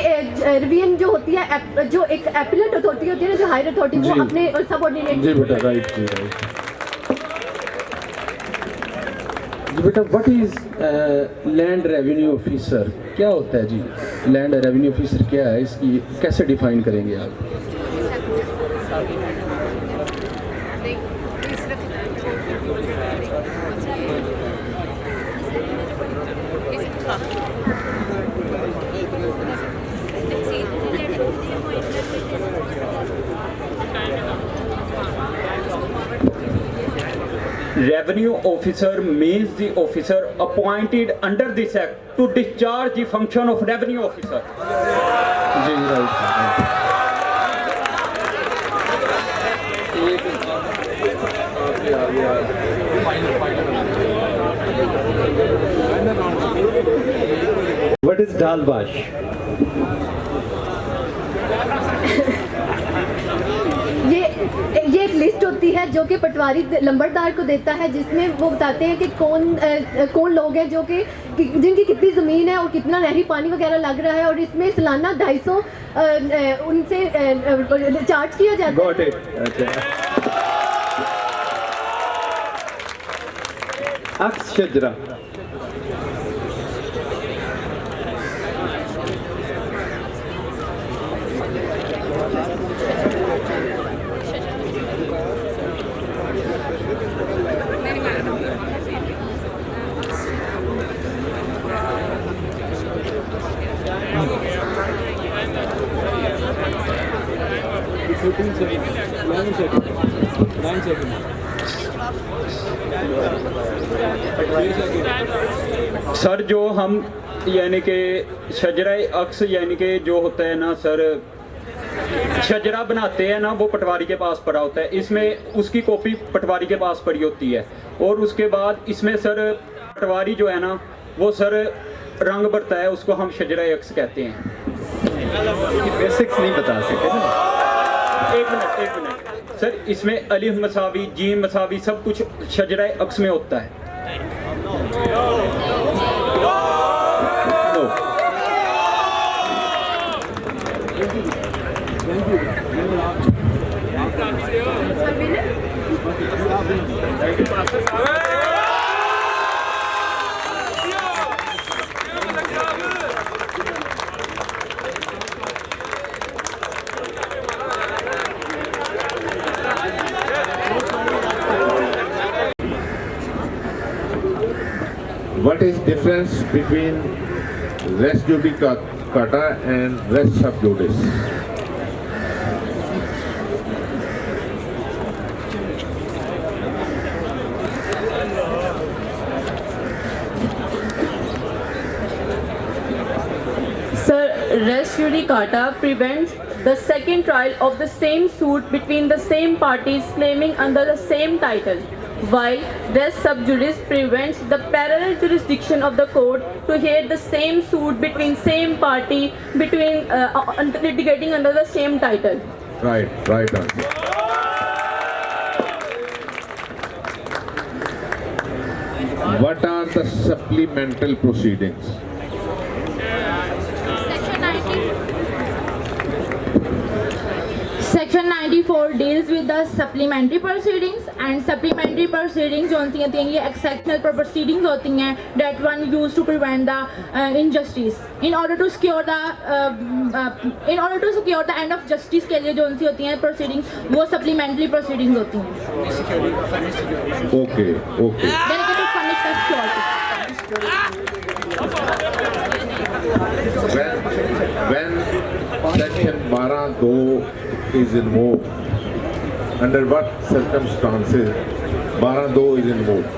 रिवीजन जो होती है जो एक एपिलेट अथॉरिटी होती है ना, जो हायर अथॉरिटी, वो अपने सबऑर्डिनेट। जी बेटा, राइट जी, राइट। जी बेटा, what is land revenue officer? क्या होता है जी लैंड रेवेन्यू ऑफिसर? क्या है, इसकी कैसे डिफाइन करेंगे आप? Revenue officer means the officer appointed under this act to discharge the function of revenue officer. जी राइट। What is dalbash? ये एक लिस्ट होती है जो कि पटवारी लंबरदार को देता है, जिसमें वो बताते हैं कि कौन लोग हैं जो कि जिनकी कितनी ज़मीन है और कितना नहरी पानी वगैरह लग रहा है, और इसमें सालाना 250 उनसे चार्ज किया जाता है। Got it. Aks shajra. Sir जो हम यानी कि शजरा अक्स यानी कि जो होता है ना सर, शजरा बनाते हैं ना, वो पटवारी के पास पड़ा होता है। इसमें उसकी कॉपी पटवारी के पास पड़ी होती है, और उसके बाद इसमें सर पटवारी जो है ना वो सर रंग भरता है, उसको हम शजरा अक्स कहते हैं। बेसिक्स नहीं बता सके ना। एक मिनट सर, इसमें अलिफ मसावी जीम मसावी सब कुछ शजरा अक्स में होता है। What is difference between res judicata and res sub judice? Sir, res judicata prevents the second trial of the same suit between the same parties claiming under the same title, while res sub judice prevents the parallel jurisdiction of the court to hear the same suit between same party litigating under the same title. Right answer. What are the supplemental proceedings? Section 94 deals with the supplementary proceedings, and supplementary proceedings जो होती हैं ये exceptional proceedings होती हैं that one used to prevent the injustice in order to secure the end of justice के लिए जो होती हैं proceedings वो supplementary proceedings होती हैं। Okay. Then it is furnished as security. When section 12(2) is invoked, under what circumstances 12(2) is invoked?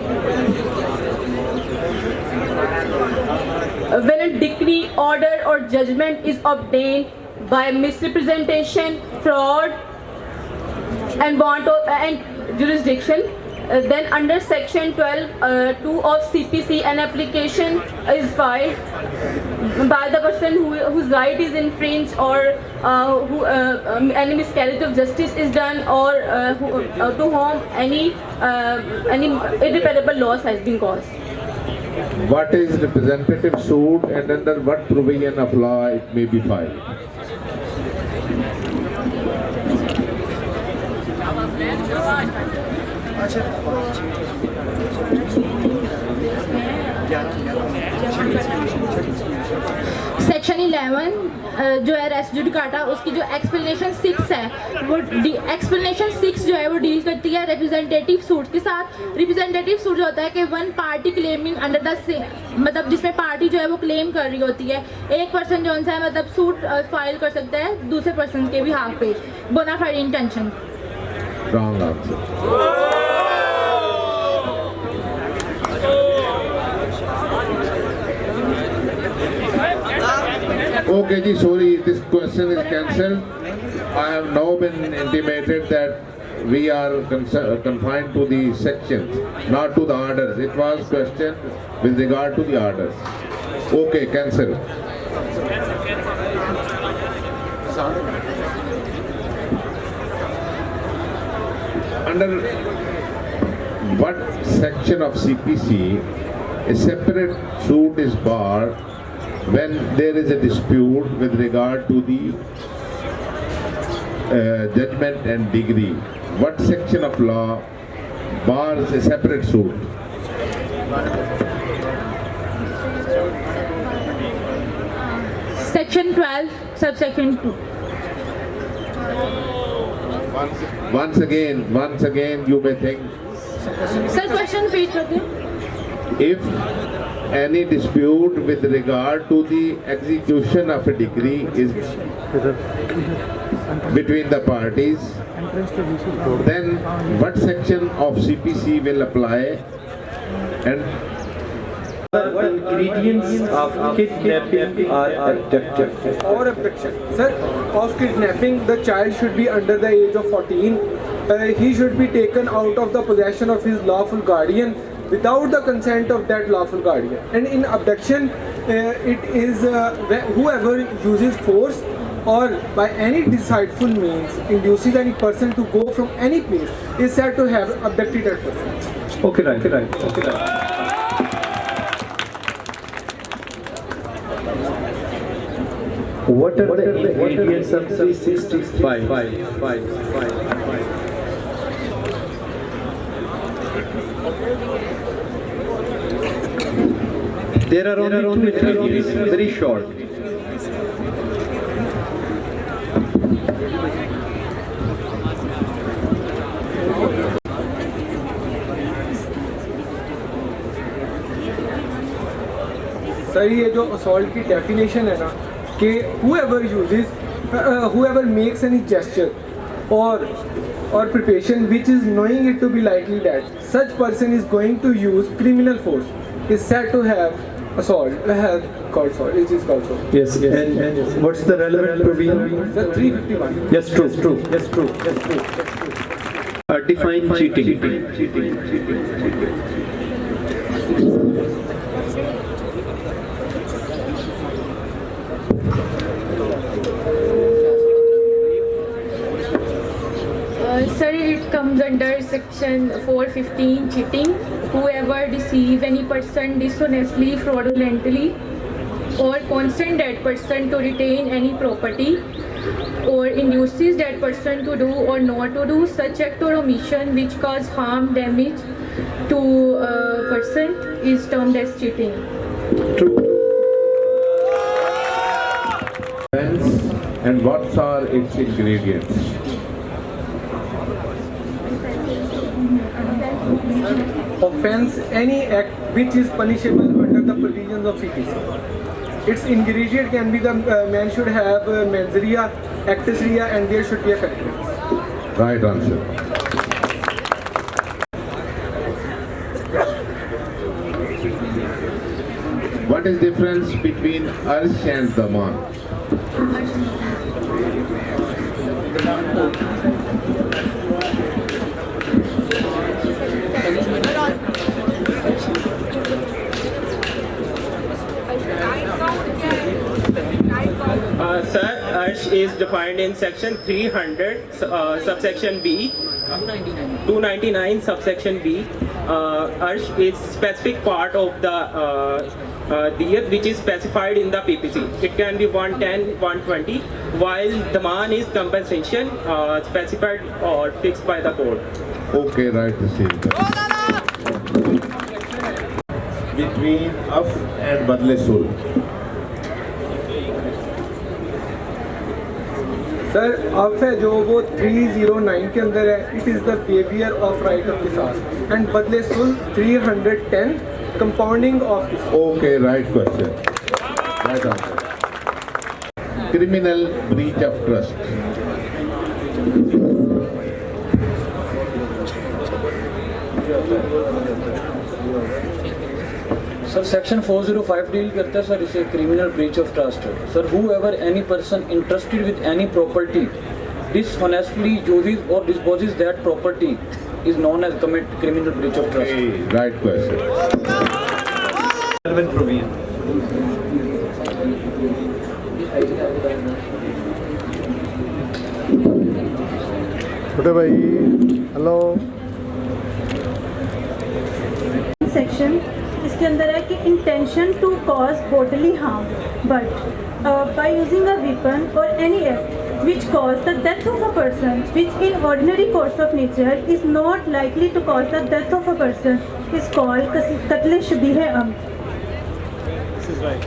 When a decree, order or judgment is obtained by misrepresentation, fraud and want of and jurisdiction, then under section 12(2) of CPC an application is filed by the person whose right is infringed, or any miscarriage of justice is done, or to whom any irreparable loss has been caused. What is representative suit and under what provision of law it may be filed? Section 11 जो है race judicata, उसकी जो explanation 6 है वो explanation 6 जो है वो deal करती है रिप्रेजेंटेटिव सूट के साथ। रिप्रेजेंटेटिव सूट जो होता है कि one party claiming under the मतलब जिसमें पार्टी जो है वो क्लेम कर रही होती है, एक पर्सन जो है मतलब सूट फाइल कर सकता है दूसरे पर्सन के भी हाफ पे bona fide intention. Wrong answer. Okay, ji, sorry, this question is cancelled. I have now been intimated that we are confined to the sections, not to the orders. It was question with regard to the orders. Okay, cancel. Under what section of CPC a separate suit is barred when there is a dispute with regard to the judgment and degree? What section of law bars a separate suit? Section 12, subsection 2. Once again, you may think, Sir, question repeat again. if any dispute with regard to the execution of a decree is between the parties, then what section of CPC will apply and Ingredients of kidnapping are abduction. Or abduction. Sir, of kidnapping, the child should be under the age of 14. He should be taken out of the possession of his lawful guardian without the consent of that lawful guardian. And in abduction, it is whoever uses force or by any deceitful means induces any person to go from any place is said to have abducted that person. Okay, right. What are the ingredients of 365? There are only two ingredients, very short. Sir ये जो assault की definition है ना कि whoever makes any gesture or preparation which is knowing it to be likely that such person is going to use criminal force is said to have assault, called assault. It is called assault. Yes. And what's the relevant provision? Sir, 351. Yes, true. Define cheating. Sir, it comes under section 415, cheating. Whoever deceives any person dishonestly, fraudulently, or consent that person to retain any property, or induces that person to do or not to do such act or omission which cause harm, damage to a person is termed as cheating. and what are its ingredients? Offense, any act which is punishable under the provisions of CPC. Its ingredient can be the man should have mens rea, actus rea, and there should be a correctness. Right answer. What is the difference between arsh and daman? Sir, arsh is defined in section 300, subsection B, 299, subsection B. Arsh is specific part of the diyat which is specified in the PPC. It can be 110, 120, while daman is compensation specified or fixed by the court. Okay, right, the same. Between af and badle sul. Sir अब है जो वो 309 के अंदर है, it is the behaviour of right of किसास and बदले सुल 310 कंपाउंडिंग ऑफ किसास. Okay, right question. Right answer. Criminal breach of trust. Sir section 405 deal करता है सर इसे criminal breach of trust. Sir whoever any person entrusted with any property dishonestly uses or disposes that property is known as commit criminal breach of trust. Right question. Relevant provision. छोटे भाई hello. Section इसके अंदर है कि intention to cause bodily harm but by using a weapon or any act which cause the death of a person which in ordinary course of nature is not likely to cause the death of a person is called qatl shabih amd. This is right.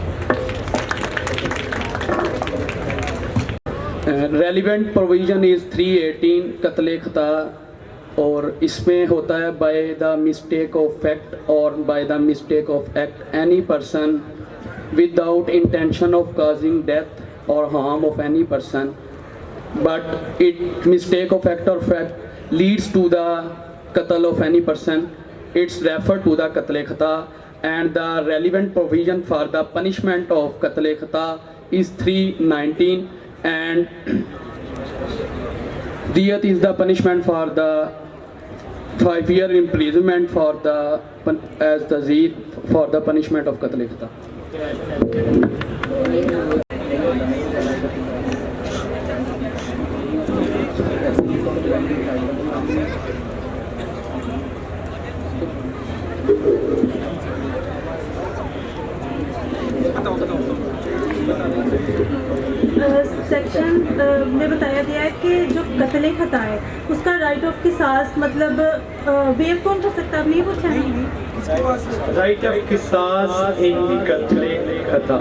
Relevant provision is 318 कत्ल खता, और इसमें होता है by the mistake of fact और by the mistake of act any person without intention of causing death और harm of any person, but it mistake of act और fact leads to the कत्ल of any person, it's refer to the कत्ल खता, and the relevant provision for the punishment of कत्ल खता is 319, and diyat is the punishment for the 5-year imprisonment for the as the zeed for the punishment of qatl khata. Section में बताया गया है कि जो कत्ल खता है उसका राइट ऑफ किसास मतलब वेव कौन कर सकता है, आप नहीं पूछा है? राइट ऑफ किसास इन कत्ल खता।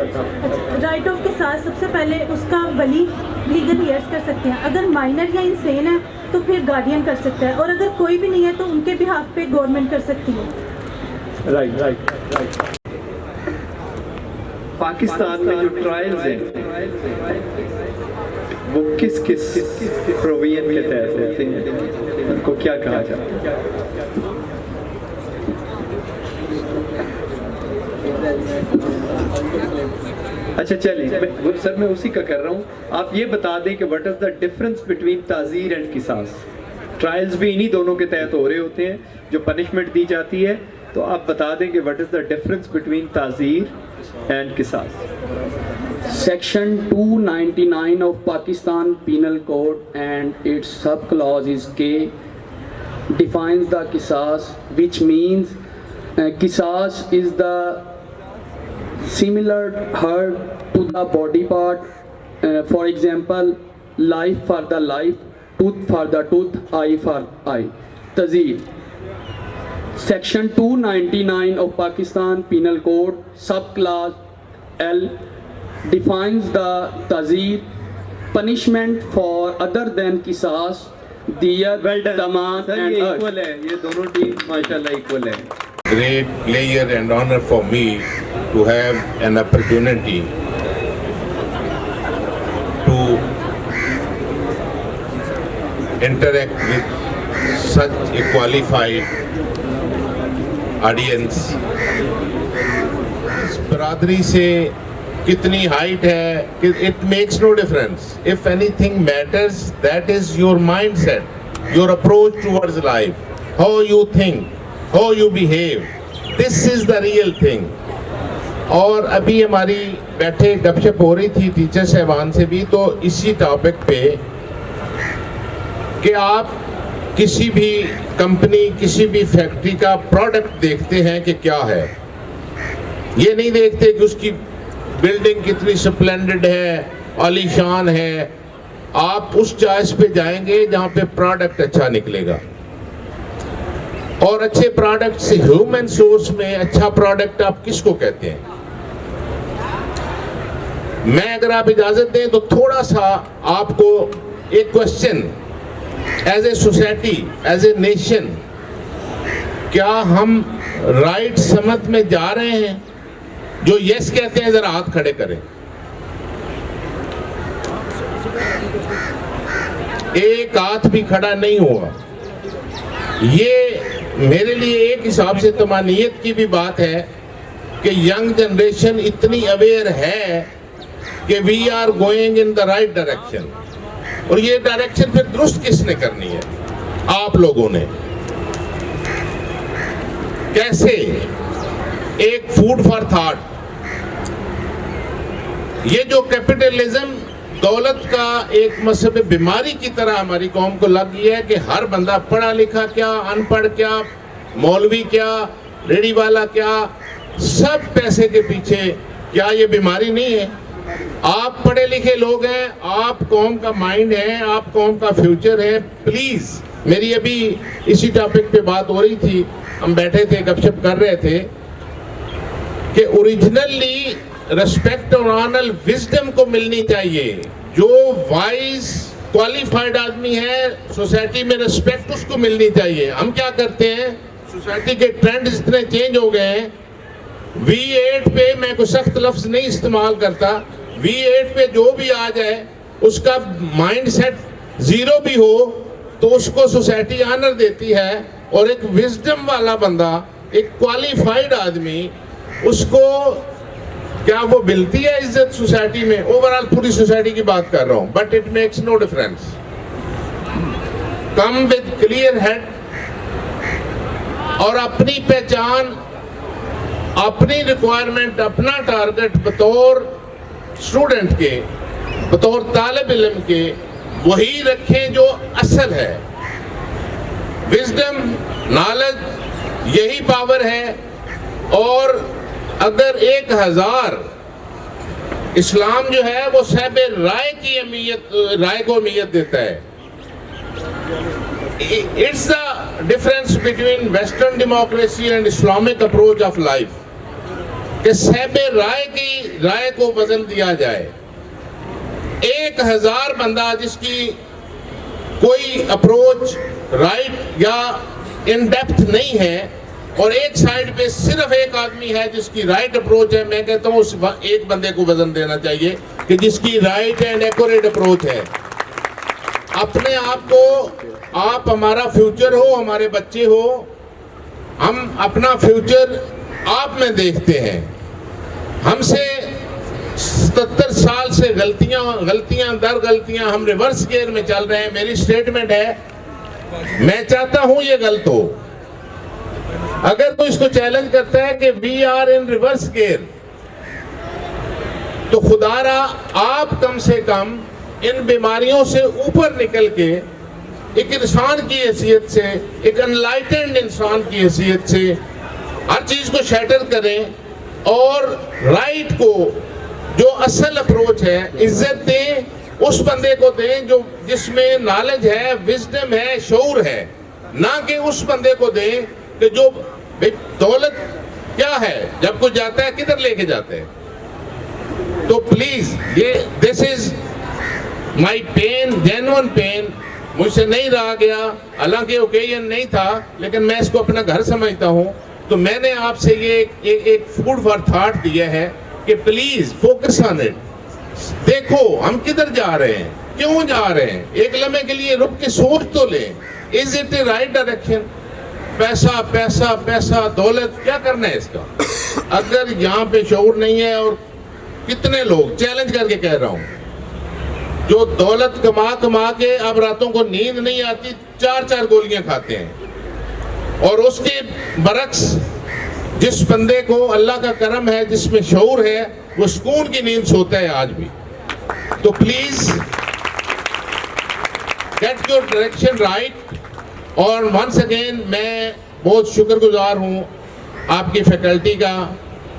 राइट ऑफ किसास सबसे पहले उसका वली लीगल ईयर्स कर सकते हैं, अगर माइनर या इंसेन है तो फिर गार्डियन कर सकता है, और अगर कोई भी नहीं है तो उनके बिहाफ पे गवर्नमेंट कर सकती है। राइट। पाकिस्तान में जो ट्रायल्स हैं वो किस किस प्रोविजन के तहत होते हैं, उनको क्या कहा जाता है? अच्छा चलिए सर, मैं उसी का कर रहा हूँ, आप ये बता दें कि what is the difference between ताज़ीर एंड किसास। ट्रायल्स भी इन्हीं दोनों के तहत हो रहे होते हैं जो पनिशमेंट दी जाती है, तो आप बता दें कि what is the difference between ताज़ीर and Qisas. Section 299 of Pakistan Penal Code and its subclause is K defines the Qisas, which means Qisas is the similar hurt to the body part, for example life for the life, tooth for the tooth, eye for eye. Tazeer. Section 299 of Pakistan Penal Code, subclause L, defines the tazeer, punishment for other than qisas, diyat, taman and ये equal है, ये दोनों team माशाल्लाह equal है. Great pleasure and honor for me to have an opportunity to interact with such a qualified audience. इस बरादरी से कितनी हाइट है कि it makes no difference. If anything matters that is your mindset, your approach towards life, how you think, how you behave, this is the real thing. और अभी हमारी बैठे गपशप हो रही थी टीचर साहबान से भी, तो इसी टॉपिक पे कि आप किसी भी कंपनी, किसी भी फैक्ट्री का प्रोडक्ट देखते हैं कि क्या है, ये नहीं देखते कि उसकी बिल्डिंग कितनी स्प्लेंडेड है, आलीशान है। आप उस चॉइस पे जाएंगे जहां पे प्रोडक्ट अच्छा निकलेगा, और अच्छे प्रोडक्ट से ह्यूमन सोर्स में अच्छा प्रोडक्ट आप किसको कहते हैं? मैं अगर आप इजाजत दें तो थोड़ा सा आपको एक question, as a society, as a nation, क्या हम राइट समत में जा रहे हैं? जो यस कहते हैं जरा हाथ खड़े करें। एक हाथ भी खड़ा नहीं हुआ। ये मेरे लिए एक हिसाब से तमानियत की भी बात है कि यंग जनरेशन इतनी अवेयर है कि we are going in the right direction. और ये डायरेक्शन फिर दुरुस्त किसने करनी है? आप लोगों ने। कैसे? एक फूड फॉर थॉट, ये जो कैपिटलिज्म दौलत का एक मसब बीमारी की तरह हमारी कौम को लग गई है कि हर बंदा पढ़ा लिखा क्या, अनपढ़ क्या, मौलवी क्या, रेडी वाला क्या, सब पैसे के पीछे। क्या ये बीमारी नहीं है? आप पढ़े लिखे लोग हैं, आप कौम का माइंड है, आप कौम का फ्यूचर है। प्लीज, मेरी अभी इसी टॉपिक पे बात हो रही थी, हम बैठे थे गपशप कर रहे थे कि ओरिजिनली रेस्पेक्ट और ऑनर विजडम को मिलनी चाहिए। जो वाइज क्वालिफाइड आदमी है सोसाइटी में रेस्पेक्ट उसको मिलनी चाहिए। हम क्या करते हैं, सोसाइटी के ट्रेंड्स इतने चेंज हो गए हैं। V8 पे मैं कोई सख्त लफ्ज नहीं इस्तेमाल करता, V8 पे जो भी आ जाए उसका माइंड सेट जीरो भी हो तो उसको सोसाइटी ऑनर देती है, और एक विजडम वाला बंदा, एक क्वालिफाइड आदमी, उसको क्या वो मिलती है इज्जत सोसाइटी में? ओवरऑल पूरी सोसाइटी की बात कर रहा हूं, but it makes no difference. Come with clear head और अपनी पहचान, अपनी रिक्वायरमेंट, अपना टारगेट बतौर स्टूडेंट के, बतौर तालिब इल्म के वही रखें जो असल है। विजडम, नॉलेज, यही पावर है। और अगर 1000 इस्लाम जो है वो साहिब राय की अहमियत, राय को अहमियत देता है। It's the difference between western democracy and Islamic approach of life कि साहिब राय की राय को वजन दिया जाए। 1000 बंदा जिसकी कोई अप्रोच राइट या इन डेप्थ नहीं है, और एक साइड पे सिर्फ एक आदमी है जिसकी राइट अप्रोच है, मैं कहता हूं उस एक बंदे को वजन देना चाहिए कि जिसकी राइट एंड एक्यूरेट अप्रोच है। अपने आप को, आप हमारा फ्यूचर हो, हमारे बच्चे हो, हम अपना फ्यूचर आप में देखते हैं। हमसे 77 साल से गलतियां दर गलतियां, हम रिवर्स गियर में चल रहे हैं। मेरी स्टेटमेंट है, मैं चाहता हूं ये गलत हो। अगर कोई इसको चैलेंज करता है कि we are in reverse gear, तो खुदारा आप कम से कम इन बीमारियों से ऊपर निकल के एक इंसान की हैसियत से, एक अनलाइटेंड इंसान की हैसियत से हर चीज को शैटर करें और राइट को, जो असल अप्रोच है, इज्जत दें। उस बंदे को दें जो जिसमें नॉलेज है, विजडम है, शऊर है, ना कि उस बंदे को दें कि जो दौलत क्या है, जब कुछ जाता है किधर लेके जाते हैं। तो प्लीज, ये this is my pain, genuine pain. मुझसे नहीं रहा गया, हालांकि ओकेजन नहीं था, लेकिन मैं इसको अपना घर समझता हूं। तो मैंने आपसे ये एक फूड फॉर थॉट दिया है कि प्लीज फोकस ऑन इट। देखो हम किधर जा रहे हैं, क्यों जा रहे हैं, एक लम्हे के लिए रुक के सोच तो लें, is it the right direction? पैसा पैसा पैसा, दौलत, क्या करना है इसका? अगर यहाँ पे शऊर नहीं है, और कितने लोग, चैलेंज करके कह रहा हूँ, जो दौलत कमा कमा के अब रातों को नींद नहीं आती, 4-4 गोलियां खाते हैं। और उसके बरक्स जिस बंदे को अल्लाह का करम है, जिसमें शऊर है, वो सुकून की नींद सोता है आज भी। तो please get your direction right. और वंस अगेन मैं बहुत शुक्रगुजार हूँ आपकी फैकल्टी का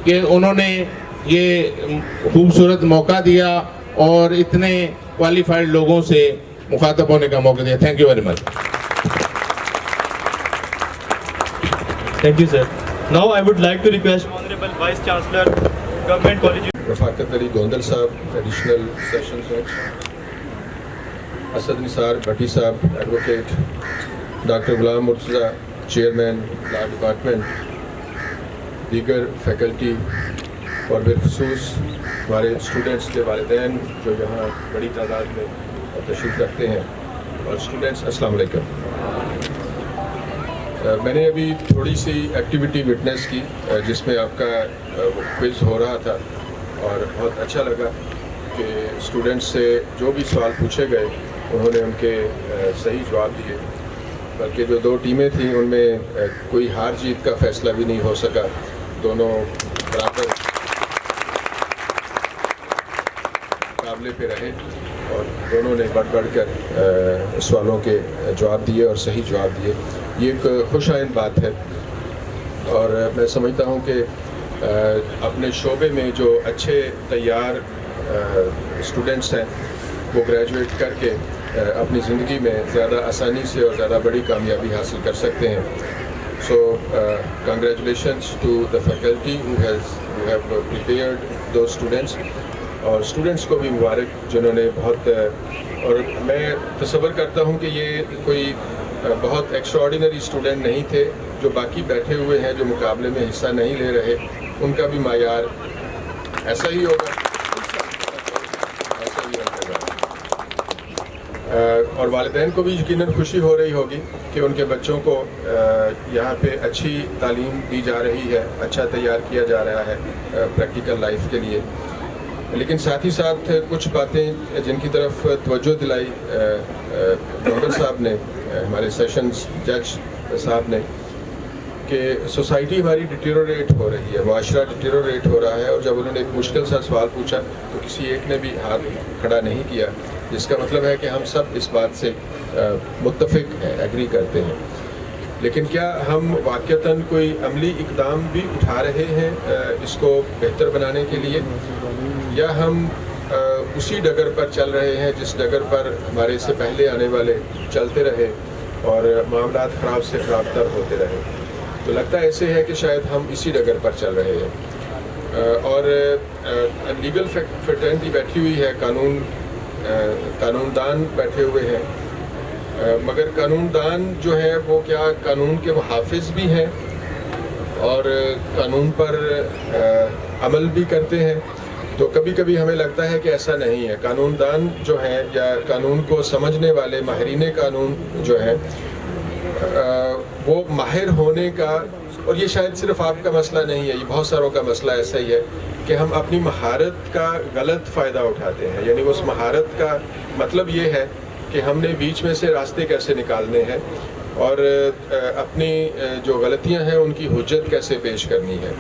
कि उन्होंने ये खूबसूरत मौका दिया और इतने क्वालिफाइड लोगों से मुखातब होने का मौका दिया। Thank you very much. Thank you, sir. Now I would like to request Honorable Vice Chancellor, Government College. Rafaqat Ali Gondal साहब, एडिशनल सेशन जज, असद निसार भट्टी साहब, एडवोकेट, डॉक्टर गुलाम मुर्तज़ा, चेयरमैन लॉ डिपार्टमेंट, दीगर फैकल्टी और बिलखसूस हमारे स्टूडेंट्स के वालिदैन जो यहाँ बड़ी तादाद में तशरीफ़ रखते हैं, और स्टूडेंट्स अस्सलाम वालेकुम। मैंने अभी थोड़ी सी एक्टिविटी विटनेस की जिसमें आपका क्विज़ हो रहा था, और बहुत अच्छा लगा कि स्टूडेंट्स से जो भी सवाल पूछे गए उन्होंने उनके सही जवाब दिए। बल्कि जो 2 टीमें थीं उनमें कोई हार जीत का फैसला भी नहीं हो सका, दोनों बराबर मुकाबले पे रहे और दोनों ने बढ़-बढ़ सवालों के जवाब दिए और सही जवाब दिए। ये एक खुशाइन बात है और मैं समझता हूँ कि अपने शोबे में जो अच्छे तैयार स्टूडेंट्स हैं वो ग्रेजुएट करके अपनी ज़िंदगी में ज़्यादा आसानी से और ज़्यादा बड़ी कामयाबी हासिल कर सकते हैं। So congratulations to the faculty who have prepared those students और स्टूडेंट्स को भी मुबारक जिन्होंने बहुत और मैं तसव्वुर करता हूँ कि ये कोई बहुत एक्स्ट्राऑर्डिनरी स्टूडेंट नहीं थे। जो बाकी बैठे हुए हैं जो मुकाबले में हिस्सा नहीं ले रहे उनका भी मायार ऐसा ही होगा और वालिदैन को भी यकीनन खुशी हो रही होगी कि उनके बच्चों को यहाँ पे अच्छी तालीम दी जा रही है, अच्छा तैयार किया जा रहा है प्रैक्टिकल लाइफ के लिए। लेकिन साथ ही साथ कुछ बातें जिनकी तरफ तवज्जो दिलाई मेंबर साहब ने, हमारे सेशंस जज साहब ने, कि सोसाइटी हमारी डिटेरोरेट हो रही है, माशरा डिटेरोरेट हो रहा है और जब उन्होंने एक मुश्किल सा सवाल पूछा तो किसी एक ने भी हाथ खड़ा नहीं किया, जिसका मतलब है कि हम सब इस बात से मुत्तफिक हैं, एग्री करते हैं। लेकिन क्या हम वाक़तन कोई अमली इक़दाम भी उठा रहे हैं इसको बेहतर बनाने के लिए, या हम उसी डगर पर चल रहे हैं जिस डगर पर हमारे से पहले आने वाले चलते रहे और मामलात ख़राब से ख़राब तर होते रहे? तो लगता ऐसे है कि शायद हम इसी डगर पर चल रहे हैं और लीगल फ्रेटर्निटी बैठी हुई है, कानूनदान बैठे हुए हैं, मगर कानूनदान जो है वो क्या कानून के मुहाफिज भी हैं और कानून पर अमल भी करते हैं? तो कभी कभी हमें लगता है कि ऐसा नहीं है। कानूनदान जो हैं या कानून को समझने वाले माहिरीन कानून जो हैं वो माहिर होने का, और ये शायद सिर्फ आपका मसला नहीं है, ये बहुत सारों का मसला ऐसा ही है कि हम अपनी महारत का गलत फ़ायदा उठाते हैं। यानी उस महारत का मतलब ये है कि हमने बीच में से रास्ते कैसे निकालने हैं और अपनी जो गलतियां हैं उनकी हुज्जत कैसे पेश करनी है।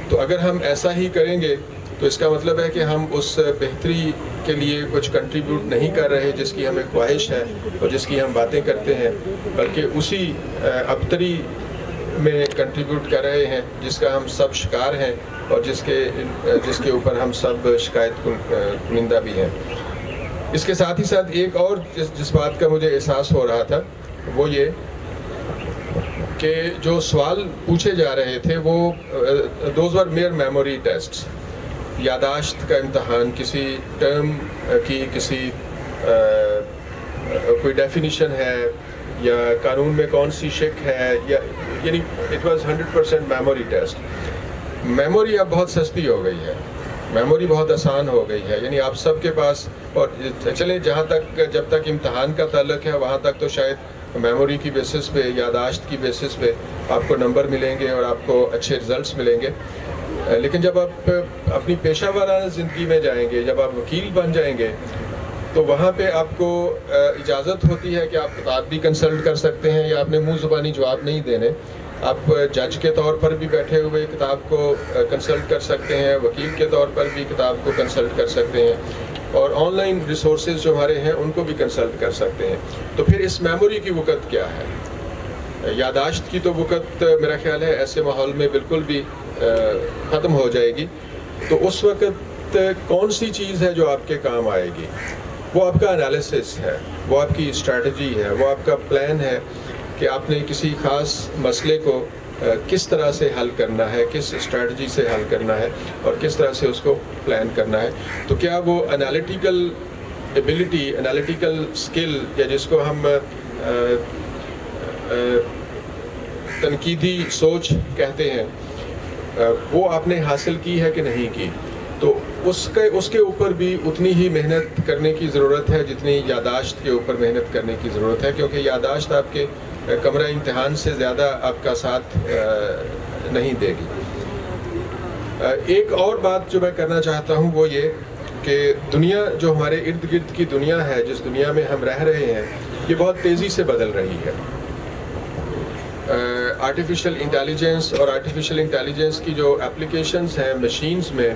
तो अगर हम ऐसा ही करेंगे तो इसका मतलब है कि हम उस बेहतरी के लिए कुछ कंट्रीब्यूट नहीं कर रहे जिसकी हमें ख्वाहिश है और जिसकी हम बातें करते हैं, बल्कि उसी अबतरी में कंट्रीब्यूट कर रहे हैं जिसका हम सब शिकार हैं और जिसके ऊपर हम सब शिकायत कुनिंदा भी हैं। इसके साथ ही साथ एक और जिस बात का मुझे एहसास हो रहा था वो ये कि जो सवाल पूछे जा रहे थे वो those were mere memory tests, यादाश्त का इम्तहान, किसी टर्म की किसी कोई डेफिनेशन है या कानून में कौन सी शिक है, या यानी it was 100% memory test. Memory अब बहुत सस्ती हो गई है, मेमोरी बहुत आसान हो गई है, यानी आप सबके पास, और चले जहाँ तक जब तक इम्तहान का ताल्लुक है वहाँ तक तो शायद मेमोरी की बेसिस पे, यादाश्त की बेसिस पे आपको नंबर मिलेंगे और आपको अच्छे रिजल्ट्स मिलेंगे। लेकिन जब आप अपनी पेशा वाराना ज़िंदगी में जाएंगे, जब आप वकील बन जाएंगे, तो वहाँ पे आपको इजाज़त होती है कि आप किताब भी कंसल्ट कर सकते हैं या अपने मुँह ज़ुबानी जवाब नहीं देने, आप जज के तौर पर भी बैठे हुए किताब को कंसल्ट कर सकते हैं, वकील के तौर पर भी किताब को कंसल्ट कर सकते हैं और ऑनलाइन रिसोर्सेज जो हमारे हैं उनको भी कंसल्ट कर सकते हैं। तो फिर इस मेमोरी की वक़्त क्या है? यादाश्त की तो वक़्त मेरा ख्याल है ऐसे माहौल में बिल्कुल भी ख़त्म हो जाएगी। तो उस वक़्त कौन सी चीज़ है जो आपके काम आएगी? वो आपका एनालिसिस है, वो आपकी स्ट्रैटेजी है, वो आपका प्लान है कि आपने किसी ख़ास मसले को किस तरह से हल करना है, किस स्ट्रैटेजी से हल करना है और किस तरह से उसको प्लान करना है। तो क्या वो एनालिटिकल एबिलिटी, एनालिटिकल स्किल, या जिसको हम तनकीदी सोच कहते हैं, वो आपने हासिल की है कि नहीं की? तो उसके ऊपर भी उतनी ही मेहनत करने की ज़रूरत है जितनी यादाश्त के ऊपर मेहनत करने की ज़रूरत है, क्योंकि यादाश्त आपके कमरा इम्तिहान से ज़्यादा आपका साथ नहीं देगी। एक और बात जो मैं करना चाहता हूँ वो ये कि दुनिया जो हमारे इर्द गिर्द की दुनिया है, जिस दुनिया में हम रह रहे हैं, ये बहुत तेज़ी से बदल रही है। आर्टिफिशियल इंटेलिजेंस और आर्टिफिशियल इंटेलिजेंस की जो एप्लीकेशंस हैं मशीन्स में,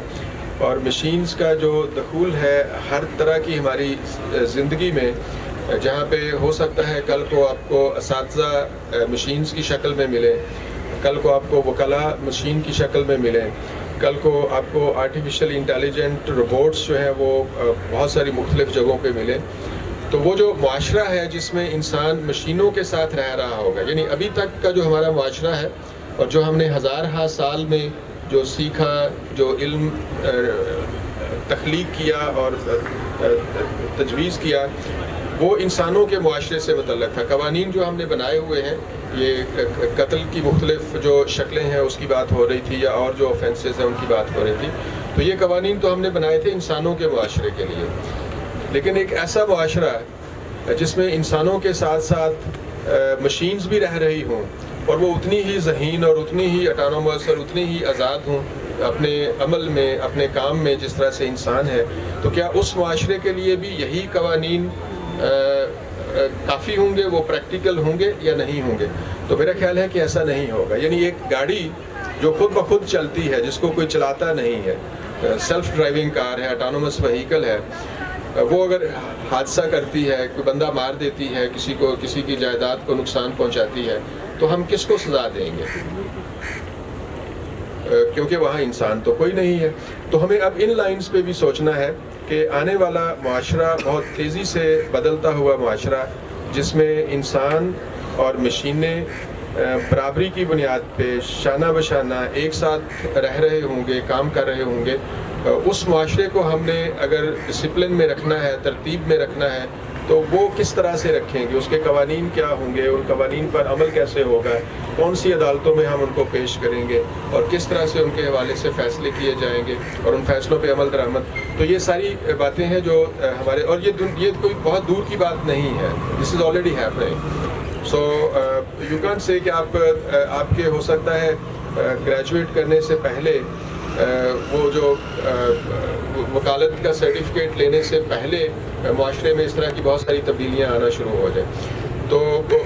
और मशीन्स का जो दखूल है हर तरह की हमारी ज़िंदगी में, जहाँ पे हो सकता है कल को आपको असातिज़ा मशीन्स की शक्ल में मिले, कल को आपको वकला मशीन की शक्ल में मिले, कल को आपको आर्टिफिशियल इंटेलिजेंट रोबोट्स जो हैं वो बहुत सारी मुख्तलिफ़ जगहों पे मिले। तो वो जो मुआशरा है जिसमें इंसान मशीनों के साथ रह रहा होगा, यानी अभी तक का जो हमारा मुआशरा है और जो हमने हज़ार साल में जो सीखा, जो इल्म तख्लीक किया और तजवीज़ किया, वो इंसानों के मुआशरे से मुतल्लक था। कवानीन जो हमने बनाए हुए हैं, ये कत्ल की मुख्तलिफ़ जो शक्लें हैं उसकी बात हो रही थी, या और जो ऑफेंसेस हैं उनकी बात हो रही थी। तो ये कवानीन तो हमने बनाए थे इंसानों के मुआशरे के लिए, लेकिन एक ऐसा मुआशरा जिसमें इंसानों के साथ साथ मशीन्स भी रह रही हों और वो उतनी ही ज़हीन और उतनी ही ऑटोनोमस और उतनी ही आज़ाद हों अपने अमल में, अपने काम में जिस तरह से इंसान है, तो क्या उस मुआशरे के लिए भी यही कवानीन काफ़ी होंगे, वो प्रैक्टिकल होंगे या नहीं होंगे? तो मेरा ख्याल है कि ऐसा नहीं होगा। यानी एक गाड़ी जो खुद ब खुद चलती है, जिसको कोई चलाता नहीं है, सेल्फ ड्राइविंग कार है, ऑटोनोमस व्हीकल है, वो अगर हादसा करती है, कोई बंदा मार देती है, किसी को, किसी की जायदाद को नुकसान पहुंचाती है, तो हम किसको सज़ा देंगे? क्योंकि वहाँ इंसान तो कोई नहीं है। तो हमें अब इन लाइंस पे भी सोचना है कि आने वाला मुआशरा बहुत तेज़ी से बदलता हुआ मुआशरा, जिसमें इंसान और मशीनें बराबरी की बुनियाद पे शाना बशाना एक साथ रह रहे होंगे, काम कर रहे होंगे, उस मुआशरे को हमने अगर डिसिप्लिन में रखना है, तरतीब में रखना है, तो वो किस तरह से रखेंगे, उसके कवानीन क्या होंगे, उन कवानीन पर अमल कैसे होगा, कौन सी अदालतों में हम उनको पेश करेंगे और किस तरह से उनके हवाले से फ़ैसले किए जाएंगे और उन फैसलों पे अमल दरामद। तो ये सारी बातें हैं जो हमारे, और ये कोई बहुत दूर की बात नहीं है, this is already happening. So you can say कि आपके हो सकता है ग्रेजुएट करने से पहले वो जो वकालत का सर्टिफिकेट लेने से पहले माशरे में इस तरह की बहुत सारी तब्दीलियाँ आना शुरू हो जाए। तो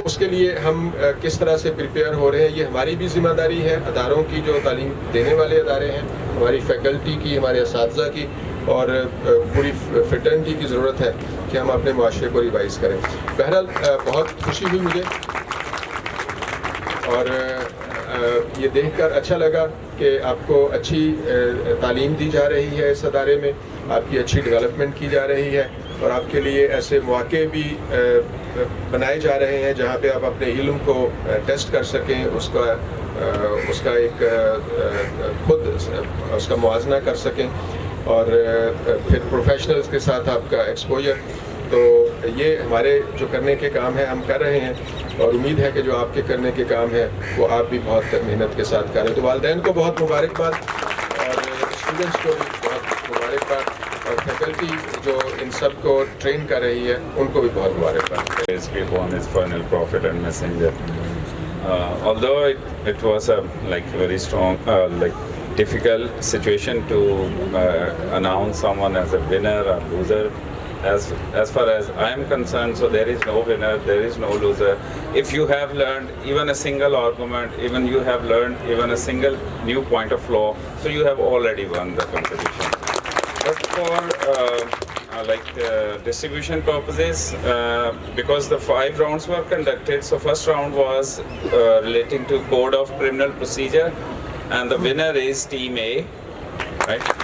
उसके लिए हम किस तरह से प्रिपेयर हो रहे हैं, ये हमारी भी ज़िम्मेदारी है, अदारों की जो तालीम देने वाले अदारे हैं, हमारी फैकल्टी की, हमारे असातिज़ा की, और पूरी फ्रेटर्निटी की ज़रूरत है कि हम अपने माशरे को रिवाइज़ करें। बहरहाल बहुत खुशी हुई मुझे और ये देखकर अच्छा लगा कि आपको अच्छी तालीम दी जा रही है इस अदारे में, आपकी अच्छी डेवलपमेंट की जा रही है और आपके लिए ऐसे मौके भी बनाए जा रहे हैं जहाँ पे आप अपने इल्म को टेस्ट कर सकें, उसका एक खुद उसका मुआजना कर सकें और फिर प्रोफेशनल्स के साथ आपका एक्सपोजर। तो ये हमारे जो करने के काम है हम कर रहे हैं और उम्मीद है कि जो आपके करने के काम है वो आप भी बहुत मेहनत के साथ करें। तो वालिदैन को बहुत मुबारकबाद और स्टूडेंट्स को भी बहुत मुबारकबाद और फैकल्टी जो इन सब को ट्रेन कर रही है उनको भी बहुत मुबारकबाद। One is final prophet and messenger. Although it was a very strong difficult situation to announce someone as a winner or loser. As far as I am concerned, so there is no winner, there is no loser. If you have learned even a single argument, even you have learned even a single new point of law, so you have already won the competition. But for distribution purposes, because the 5 rounds were conducted, so first round was relating to Code of Criminal Procedure, and the winner is Team A, right?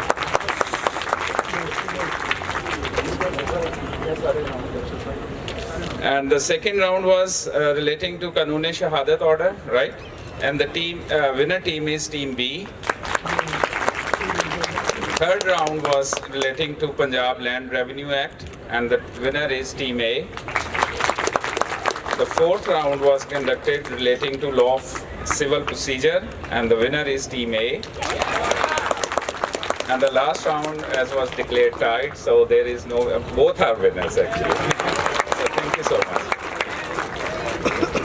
And the second round was relating to Qanun Shahadat order, right? And the winner team is Team B. Third round was relating to Punjab Land Revenue Act, and the winner is Team A. The fourth round was conducted relating to Law of Civil Procedure, and the winner is Team A. And the last round, as was declared, tied, so there is no, both are winners actually. So thank you so much.